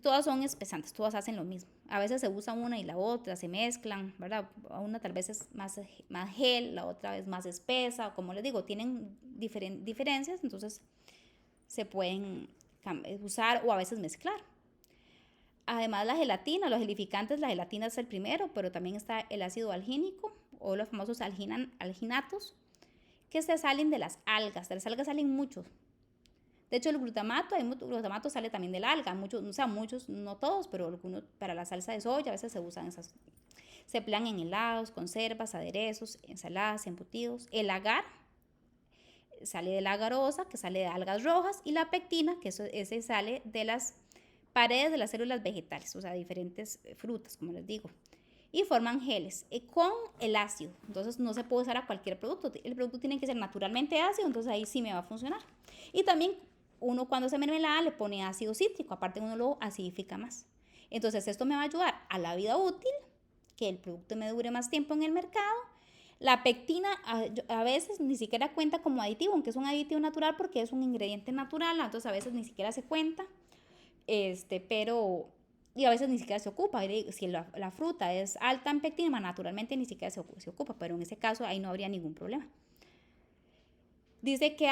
Todas son espesantes, todas hacen lo mismo. A veces se usa una y la otra, se mezclan, ¿verdad? Una tal vez es más gel, la otra es más espesa, como les digo, tienen diferencias, entonces se pueden usar o a veces mezclar. Además la gelatina, los gelificantes, la gelatina es el primero, pero también está el ácido algínico o los famosos alginatos que se salen de las algas salen muchos. De hecho, el glutamato sale también del alga, muchos, no todos, pero algunos para la salsa de soya a veces se usan esas. Se emplean en helados, conservas, aderezos, ensaladas, embutidos. El agar sale de la agarosa, que sale de algas rojas, y la pectina, que ese sale de las paredes de las células vegetales, o sea, diferentes frutas, como les digo. Y forman geles con el ácido. Entonces no se puede usar a cualquier producto. El producto tiene que ser naturalmente ácido, entonces ahí sí me va a funcionar. Y también uno cuando hace mermelada le pone ácido cítrico, aparte uno lo acidifica más. Entonces esto me va a ayudar a la vida útil, que el producto me dure más tiempo en el mercado. La pectina a veces ni siquiera cuenta como aditivo, aunque es un aditivo natural porque es un ingrediente natural, entonces a veces ni siquiera se cuenta, pero y a veces ni siquiera se ocupa. Si la fruta es alta en pectina, naturalmente ni siquiera se ocupa, pero en ese caso ahí no habría ningún problema. Dice que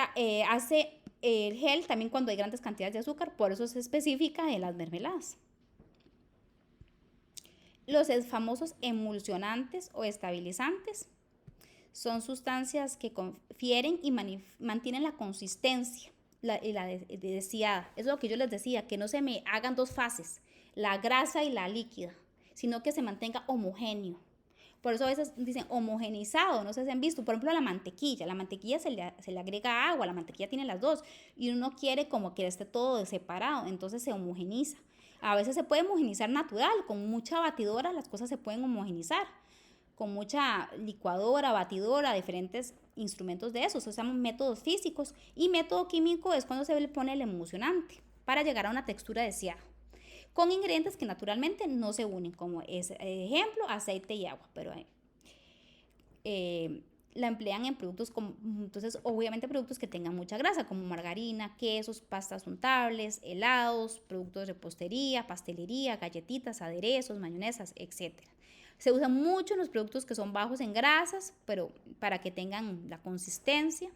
hace el gel también cuando hay grandes cantidades de azúcar, por eso es específica de las mermeladas. Los famosos emulsionantes o estabilizantes son sustancias que confieren y mantienen la consistencia y la deseada. Eso es lo que yo les decía, que no se me hagan dos fases, la grasa y la líquida, sino que se mantenga homogéneo. Por eso a veces dicen homogenizado, no sé si han visto, por ejemplo la mantequilla se le agrega agua, la mantequilla tiene las dos, y uno quiere como que esté todo separado, entonces se homogeniza. A veces se puede homogenizar natural, con mucha batidora las cosas se pueden homogenizar, con mucha licuadora, batidora, diferentes instrumentos de esos, usamos métodos físicos, y método químico es cuando se le pone el emulsionante para llegar a una textura deseada, con ingredientes que naturalmente no se unen, como es ejemplo, aceite y agua, pero la emplean en productos entonces obviamente productos que tengan mucha grasa, como margarina, quesos, pastas untables, helados, productos de repostería, pastelería, galletitas, aderezos, mayonesas, etc. Se usa mucho en los productos que son bajos en grasas, pero para que tengan la consistencia.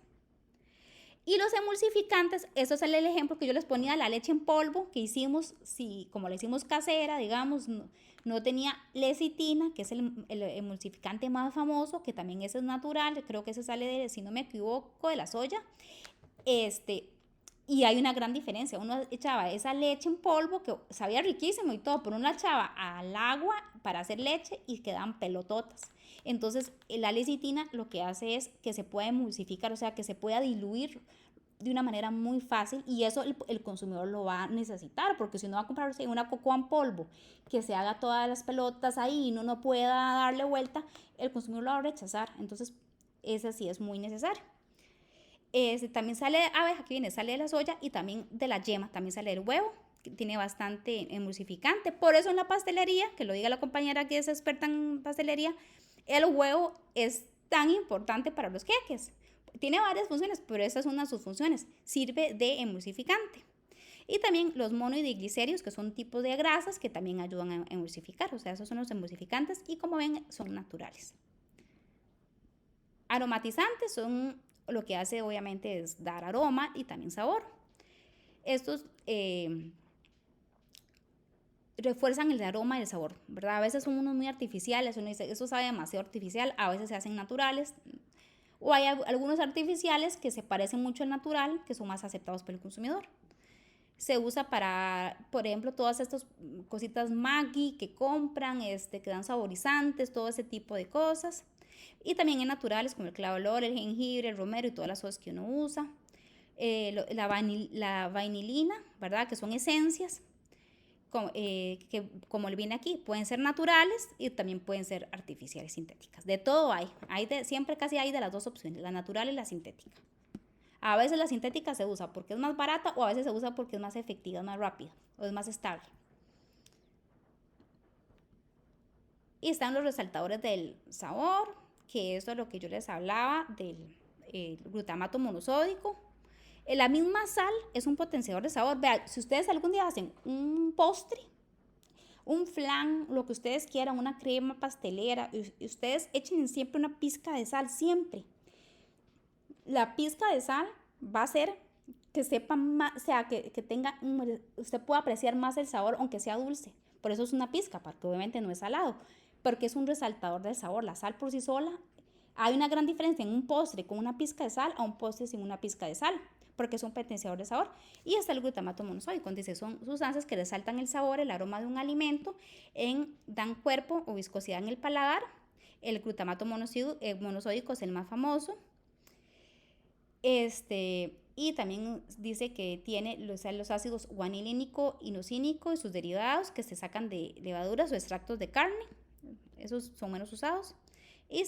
Y los emulsificantes, eso es el ejemplo que yo les ponía, la leche en polvo que hicimos, como la hicimos casera, digamos, no tenía lecitina, que es el emulsificante más famoso, que también ese es natural, creo que ese sale si no me equivoco, de la soya. Y hay una gran diferencia, uno echaba esa leche en polvo, que sabía riquísimo y todo, pero uno la echaba al agua para hacer leche y quedaban pelototas. Entonces, la lecitina lo que hace es que se pueda emulsificar, o sea, que se pueda diluir de una manera muy fácil, y eso el consumidor lo va a necesitar, porque si uno va a comprarse una cocoa en polvo que se haga todas las pelotas ahí y uno no pueda darle vuelta, el consumidor lo va a rechazar. Entonces, ese sí es muy necesario. También sale de abeja, aquí viene, sale de la soya, y también de la yema, también sale del huevo, que tiene bastante emulsificante. Por eso en la pastelería, que lo diga la compañera que es experta en pastelería, el huevo es tan importante para los queques. Tiene varias funciones, pero esa es una de sus funciones. Sirve de emulsificante. Y también los monohidroglicéridos, que son tipos de grasas que también ayudan a emulsificar. O sea, esos son los emulsificantes y, como ven, son naturales. Aromatizantes son lo que hace, obviamente, es dar aroma y también sabor. Estos refuerzan el aroma y el sabor, ¿verdad? A veces son unos muy artificiales, uno dice, eso sabe demasiado artificial, a veces se hacen naturales, o hay algunos artificiales que se parecen mucho al natural, que son más aceptados por el consumidor. Se usa para, por ejemplo, todas estas cositas Maggi que compran, que dan saborizantes, todo ese tipo de cosas. Y también en naturales como el clavo de olor, el jengibre, el romero y todas las cosas que uno usa. La vanilina, ¿verdad? Que son esencias, como le viene aquí, pueden ser naturales y también pueden ser artificiales, sintéticas. De todo siempre casi hay de las dos opciones, la natural y la sintética. A veces la sintética se usa porque es más barata, o a veces se usa porque es más efectiva, es más rápida o es más estable. Y están los resaltadores del sabor, que eso es lo que yo les hablaba del glutamato monosódico. La misma sal es un potenciador de sabor. Vean, si ustedes algún día hacen un postre, un flan, lo que ustedes quieran, una crema pastelera, y ustedes echen siempre una pizca de sal, siempre. La pizca de sal va a hacer que sepa más, o sea, que usted pueda apreciar más el sabor, aunque sea dulce. Por eso es una pizca, porque obviamente no es salado, porque es un resaltador del sabor. La sal por sí sola, hay una gran diferencia en un postre con una pizca de sal a un postre sin una pizca de sal, porque es un potenciador de sabor. Y está el glutamato monosódico, dice, son sustancias que resaltan el sabor, el aroma de un alimento, dan cuerpo o viscosidad en el paladar. El glutamato monosódico es el más famoso. Y también dice que tiene los ácidos guanilínico, inosínico y sus derivados, que se sacan de levaduras o extractos de carne. Esos son menos usados. Y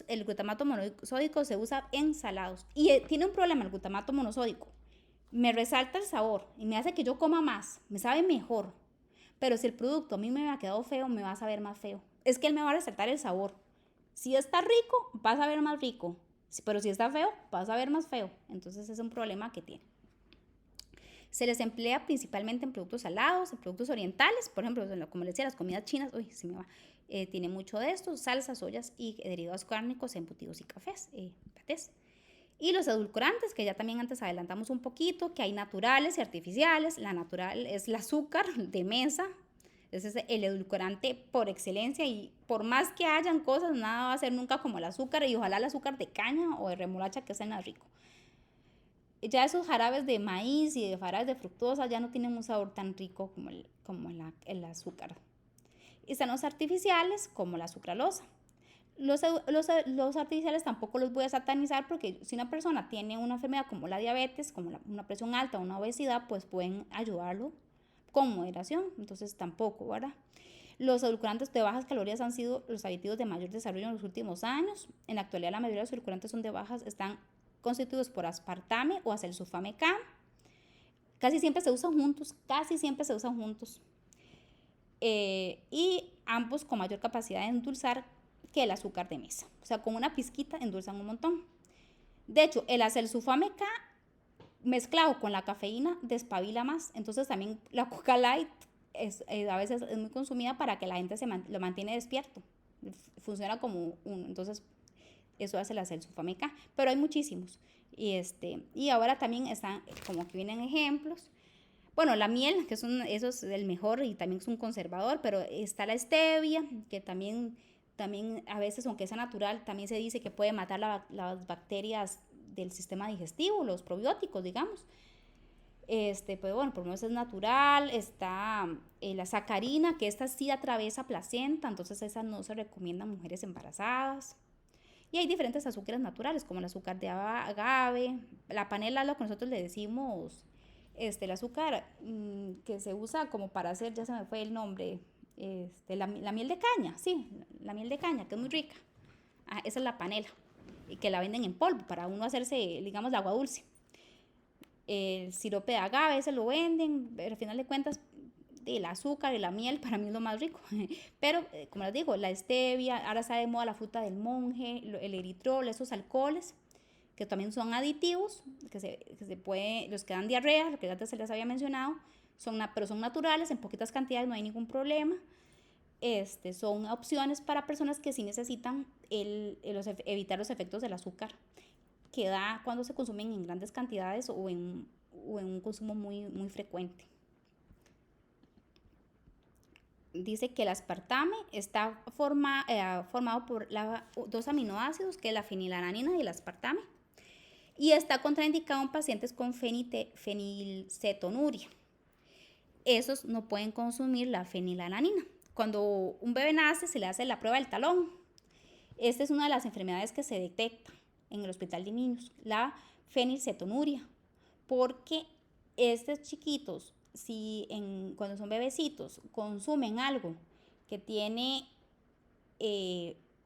el glutamato monosódico se usa en salados. Y tiene un problema el glutamato monosódico. Me resalta el sabor y me hace que yo coma más. Me sabe mejor. Pero si el producto a mí me ha quedado feo, me va a saber más feo. Es que él me va a resaltar el sabor. Si está rico, va a saber más rico. Pero si está feo, va a saber más feo. Entonces es un problema que tiene. Se les emplea principalmente en productos salados, en productos orientales, por ejemplo, como les decía, las comidas chinas, uy, se me va, tiene mucho de esto, salsas, soyas y derivados cárnicos, embutidos y cafés, patés. Y los edulcorantes, que ya también antes adelantamos un poquito, que hay naturales y artificiales. La natural es el azúcar de mesa, ese es el edulcorante por excelencia, y por más que hayan cosas, nada va a ser nunca como el azúcar, y ojalá el azúcar de caña o de remolacha, que sea más rico. Ya esos jarabes de maíz y de jarabes de fructosa ya no tienen un sabor tan rico como el azúcar. Y están los artificiales, como la sucralosa. Los artificiales tampoco los voy a satanizar, porque si una persona tiene una enfermedad como la diabetes, como una presión alta o una obesidad, pues pueden ayudarlo con moderación, entonces tampoco, ¿verdad? Los edulcorantes de bajas calorías han sido los aditivos de mayor desarrollo en los últimos años. En la actualidad la mayoría de los edulcorantes son de bajas, están constituidos por aspartame o acesulfame K. Casi siempre se usan juntos, y ambos con mayor capacidad de endulzar que el azúcar de mesa. O sea, con una pizquita endulzan un montón. De hecho, el acesulfame K mezclado con la cafeína despabila más. Entonces también la Coca Light a veces es muy consumida para que la gente lo mantiene despierto. Funciona como entonces eso hace el acesulfame K. Pero hay muchísimos. Y ahora también están, como que vienen ejemplos. Bueno, la miel, que eso es el mejor y también es un conservador, pero está la stevia, que también a veces, aunque sea natural, también se dice que puede matar las bacterias del sistema digestivo, los probióticos, digamos. Pues bueno, por lo menos es natural. Está la sacarina, que esta sí atraviesa placenta, entonces esa no se recomienda a mujeres embarazadas. Y hay diferentes azúcares naturales, como el azúcar de agave, la panela, lo que nosotros le decimos, el azúcar que se usa como para hacer, ya se me fue el nombre, la miel de caña, sí, la miel de caña, que es muy rica. Esa es la panela, y que la venden en polvo para uno hacerse, digamos, de agua dulce. El sirope de agave, ese lo venden, pero al final de cuentas, el azúcar y la miel para mí es lo más rico. Pero, como les digo, la stevia, ahora está de moda la fruta del monje, el eritrol, esos alcoholes, que también son aditivos, los que dan diarrea, lo que antes se les había mencionado, pero son naturales, en poquitas cantidades, no hay ningún problema. Son opciones para personas que sí necesitan evitar los efectos del azúcar, que da cuando se consumen en grandes cantidades o en un consumo muy, muy frecuente. Dice que el aspartame está formado por dos aminoácidos, que es la fenilalanina y el aspartame, y está contraindicado en pacientes con fenilcetonuria. Esos no pueden consumir la fenilalanina. Cuando un bebé nace, se le hace la prueba del talón. Esta es una de las enfermedades que se detecta en el hospital de niños, la fenilcetonuria, porque estos chiquitos, cuando son bebecitos, consumen algo que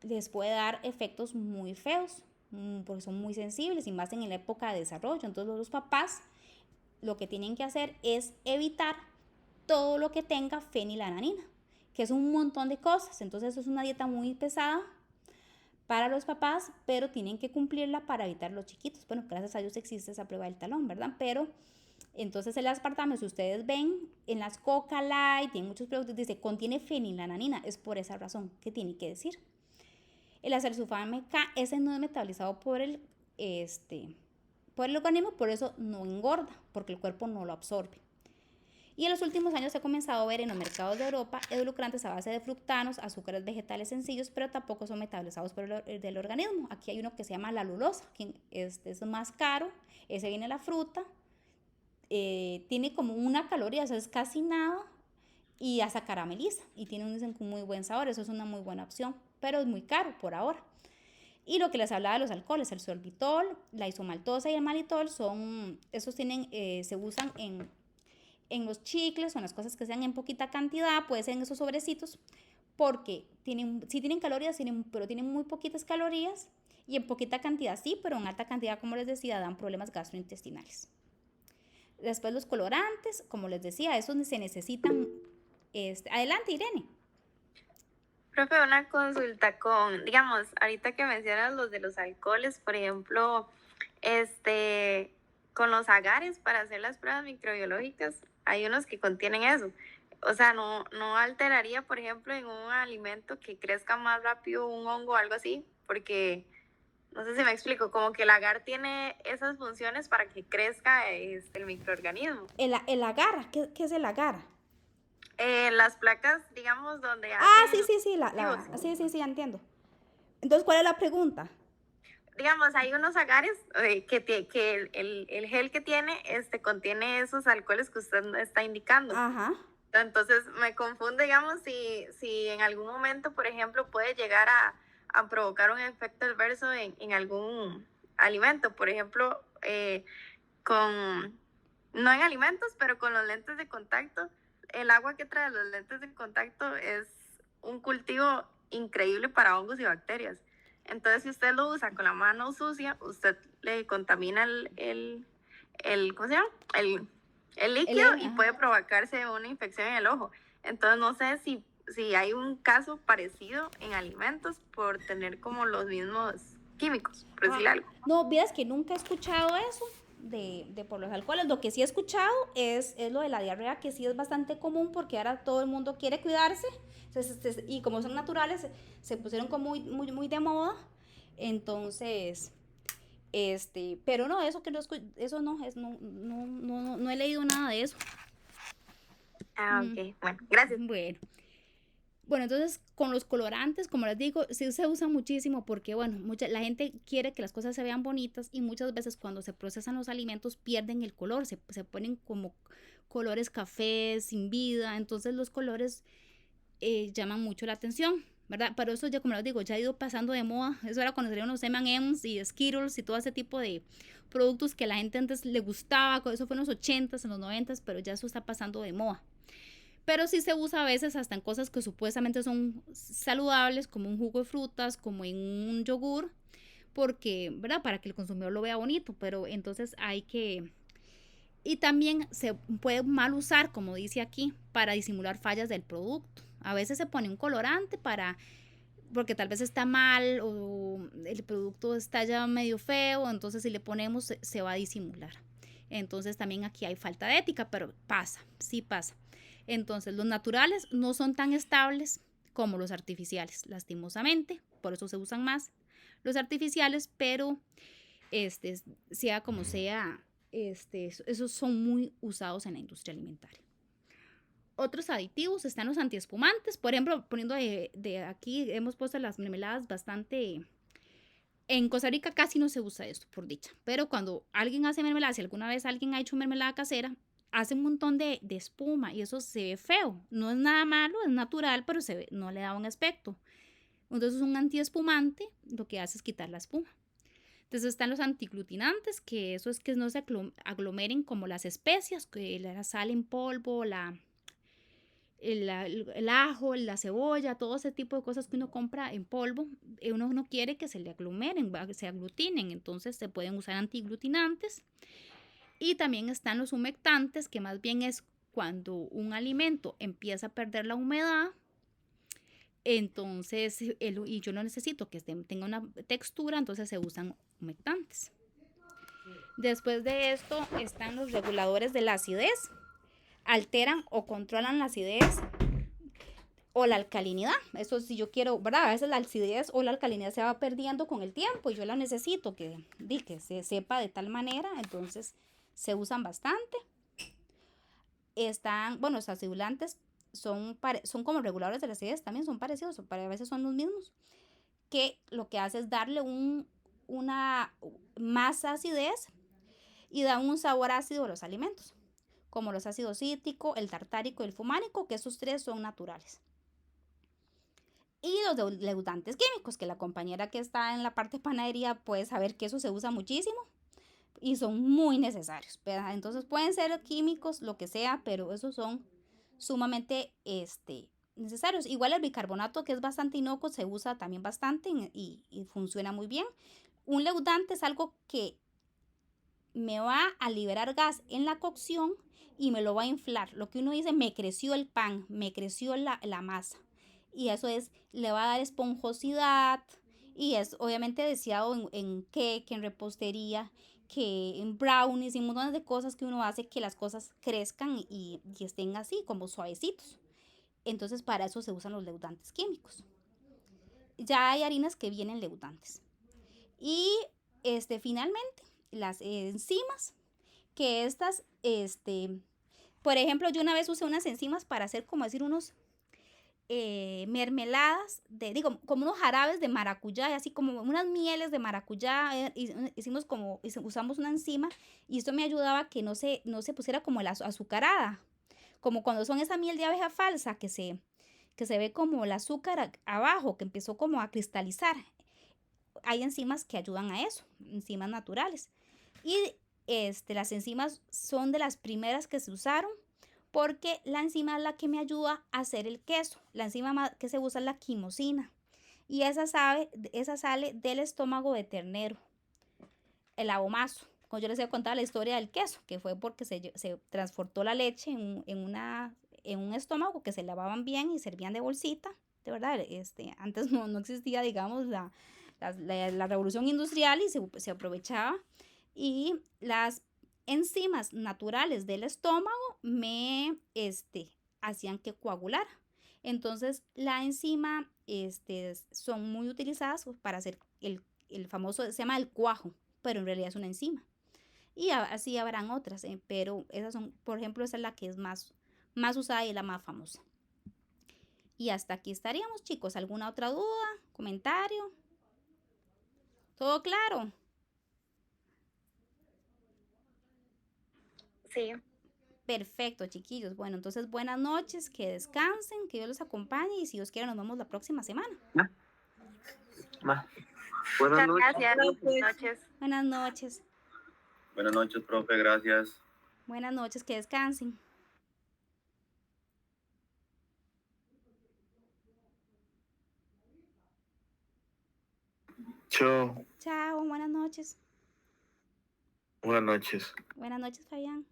les puede dar efectos muy feos, porque son muy sensibles y más en la época de desarrollo. Entonces los papás lo que tienen que hacer es evitar todo lo que tenga fenilalanina, que es un montón de cosas. Entonces eso es una dieta muy pesada para los papás, pero tienen que cumplirla para evitar los chiquitos. Bueno, gracias a Dios existe esa prueba del talón, ¿verdad? Pero entonces el aspartame, si ustedes ven en las Coca Light y en muchos productos, dice contiene fenilalanina, es por esa razón que tiene que decir. El acesulfame K, ese no es metabolizado por el organismo, por eso no engorda, porque el cuerpo no lo absorbe. Y en los últimos años se ha comenzado a ver en los mercados de Europa edulcorantes a base de fructanos, azúcares vegetales sencillos, pero tampoco son metabolizados por el organismo. Aquí hay uno que se llama la lulosa, que es más caro, ese viene de la fruta, tiene como una caloría, o sea, es casi nada, y hasta carameliza, y tiene un muy buen sabor. Eso es una muy buena opción, pero es muy caro por ahora. Y lo que les hablaba de los alcoholes, el sorbitol, la isomaltosa y el maltitol, se usan en los chicles o en las cosas que sean en poquita cantidad, puede ser en esos sobrecitos, porque sí tienen calorías, pero tienen muy poquitas calorías, y en poquita cantidad sí, pero en alta cantidad, como les decía, dan problemas gastrointestinales. Después los colorantes, como les decía, esos se necesitan. Adelante, Irene. Profe, una consulta ahorita que mencionas los de los alcoholes, por ejemplo, con los agares para hacer las pruebas microbiológicas, hay unos que contienen eso. O sea, no alteraría, por ejemplo, en un alimento que crezca más rápido un hongo o algo así, porque no sé si me explico, como que el agar tiene esas funciones para que crezca el microorganismo. El agar, ¿qué es el agar? Las placas, digamos, donde Ah, hacen sí, sí, entiendo. Entonces, ¿cuál es la pregunta? digamos, hay unos agares que el gel que tiene contiene esos alcoholes que usted está indicando. Ajá. Entonces me confunde, digamos, si en algún momento, por ejemplo, puede llegar a provocar un efecto adverso en algún alimento. Por ejemplo, no en alimentos, pero con los lentes de contacto. El agua que trae los lentes de contacto es un cultivo increíble para hongos y bacterias. Entonces, si usted lo usa con la mano sucia, usted le contamina ¿cómo se llama? El líquido y puede provocarse una infección en el ojo. Entonces, no sé si hay un caso parecido en alimentos por tener como los mismos químicos, por decir algo. No, vieras que nunca he escuchado eso de por los alcoholes. Lo que sí he escuchado es lo de la diarrea, que sí es bastante común porque ahora todo el mundo quiere cuidarse. Entonces, y como son naturales, se pusieron como muy de moda. Entonces, pero no, eso que no eso no he leído nada de eso. Ah, ok. Bueno, gracias. Bueno, entonces con los colorantes, como les digo, sí se usa muchísimo porque, bueno, la gente quiere que las cosas se vean bonitas y muchas veces cuando se procesan los alimentos pierden el color, se ponen como colores cafés, sin vida, entonces los colores llaman mucho la atención, ¿verdad? Pero eso ya, como les digo, ya ha ido pasando de moda. Eso era cuando salieron los M&M's y Skittles y todo ese tipo de productos que a la gente antes le gustaba. Eso fue en los 80s, en los 90s, pero ya eso está pasando de moda. Pero sí se usa a veces hasta en cosas que supuestamente son saludables, como un jugo de frutas, como en un yogur, porque, ¿verdad? Para que el consumidor lo vea bonito, pero entonces hay que... Y también se puede mal usar, como dice aquí, para disimular fallas del producto. A veces se pone un colorante porque tal vez está mal o el producto está ya medio feo, entonces si le ponemos se va a disimular. Entonces también aquí hay falta de ética, pero sí pasa. Entonces los naturales no son tan estables como los artificiales, lastimosamente, por eso se usan más los artificiales, pero sea como sea, esos son muy usados en la industria alimentaria. Otros aditivos están los antiespumantes, por ejemplo, poniendo de aquí, hemos puesto las mermeladas bastante... En Costa Rica casi no se usa esto, por dicha, pero cuando alguien hace mermelada, si alguna vez alguien ha hecho mermelada casera, hace un montón de espuma y eso se ve feo. No es nada malo, es natural, pero no le da un aspecto. Entonces un antiespumante lo que hace es quitar la espuma. Entonces están los antiglutinantes, que eso es que no se aglomeren como las especias, que la sal en polvo, el ajo, la cebolla, todo ese tipo de cosas que uno compra en polvo. Uno no quiere que se le aglomeren, se aglutinen, entonces se pueden usar antiglutinantes. Y también están los humectantes, que más bien es cuando un alimento empieza a perder la humedad, entonces, y yo no necesito que tenga una textura, entonces se usan humectantes. Después de esto están los reguladores de la acidez. Alteran o controlan la acidez o la alcalinidad. Eso si yo quiero, ¿verdad? A veces la acidez o la alcalinidad se va perdiendo con el tiempo y yo la necesito que se sepa de tal manera, entonces se usan bastante. Los acidulantes son como reguladores de la acidez, también son parecidos, a veces son los mismos, que lo que hace es darle una más acidez y da un sabor ácido a los alimentos, como los ácidos cítrico, el tartárico y el fumánico, que esos tres son naturales. Y los leudantes químicos, que la compañera que está en la parte de panadería puede saber que eso se usa muchísimo y son muy necesarios, ¿verdad? Entonces pueden ser químicos, lo que sea, pero esos son sumamente necesarios. Igual el bicarbonato, que es bastante inocuo, se usa también bastante y funciona muy bien. Un leudante es algo que me va a liberar gas en la cocción y me lo va a inflar. Lo que uno dice, me creció el pan, me creció la masa. Y eso le va a dar esponjosidad y es obviamente deseado en cake, en repostería, que en brownies y un montón de cosas que uno hace que las cosas crezcan y estén así, como suavecitos. Entonces, para eso se usan los leudantes químicos. Ya hay harinas que vienen leudantes. Y finalmente, las enzimas, que estas, por ejemplo, yo una vez usé unas enzimas para hacer, como decir, unos mermeladas, digo, como unos jarabes de maracuyá, y así como unas mieles de maracuyá, usamos una enzima y esto me ayudaba a que no se pusiera como la azucarada, como cuando son esa miel de abeja falsa que se ve como el azúcar abajo, que empezó como a cristalizar. Hay enzimas que ayudan a eso, enzimas naturales. Y las enzimas son de las primeras que se usaron porque la enzima es la que me ayuda a hacer el queso. La enzima que se usa es la quimosina y esa sale del estómago de ternero, el abomazo. Como yo les he contado la historia del queso, que fue porque se transportó la leche en un estómago que se lavaban bien y servían de bolsita. De verdad, antes no existía, digamos, la revolución industrial y se aprovechaba. Y las enzimas naturales del estómago me hacían que coagulara. Entonces, la enzima son muy utilizadas para hacer el famoso, se llama el cuajo, pero en realidad es una enzima. Y así habrán otras, pero esas son, por ejemplo, esa es la que es más usada y la más famosa. Y hasta aquí estaríamos, chicos. ¿Alguna otra duda? ¿Comentario? ¿Todo claro? Sí. Perfecto, chiquillos. Bueno, entonces buenas noches, que descansen, que Dios los acompañe y si Dios quiere nos vemos la próxima semana. Ma. Muchas gracias. Buenas noches. Buenas noches. Buenas noches, profe, gracias. Buenas noches, que descansen. Chao. Chao, buenas noches. Buenas noches. Buenas noches, Fabián.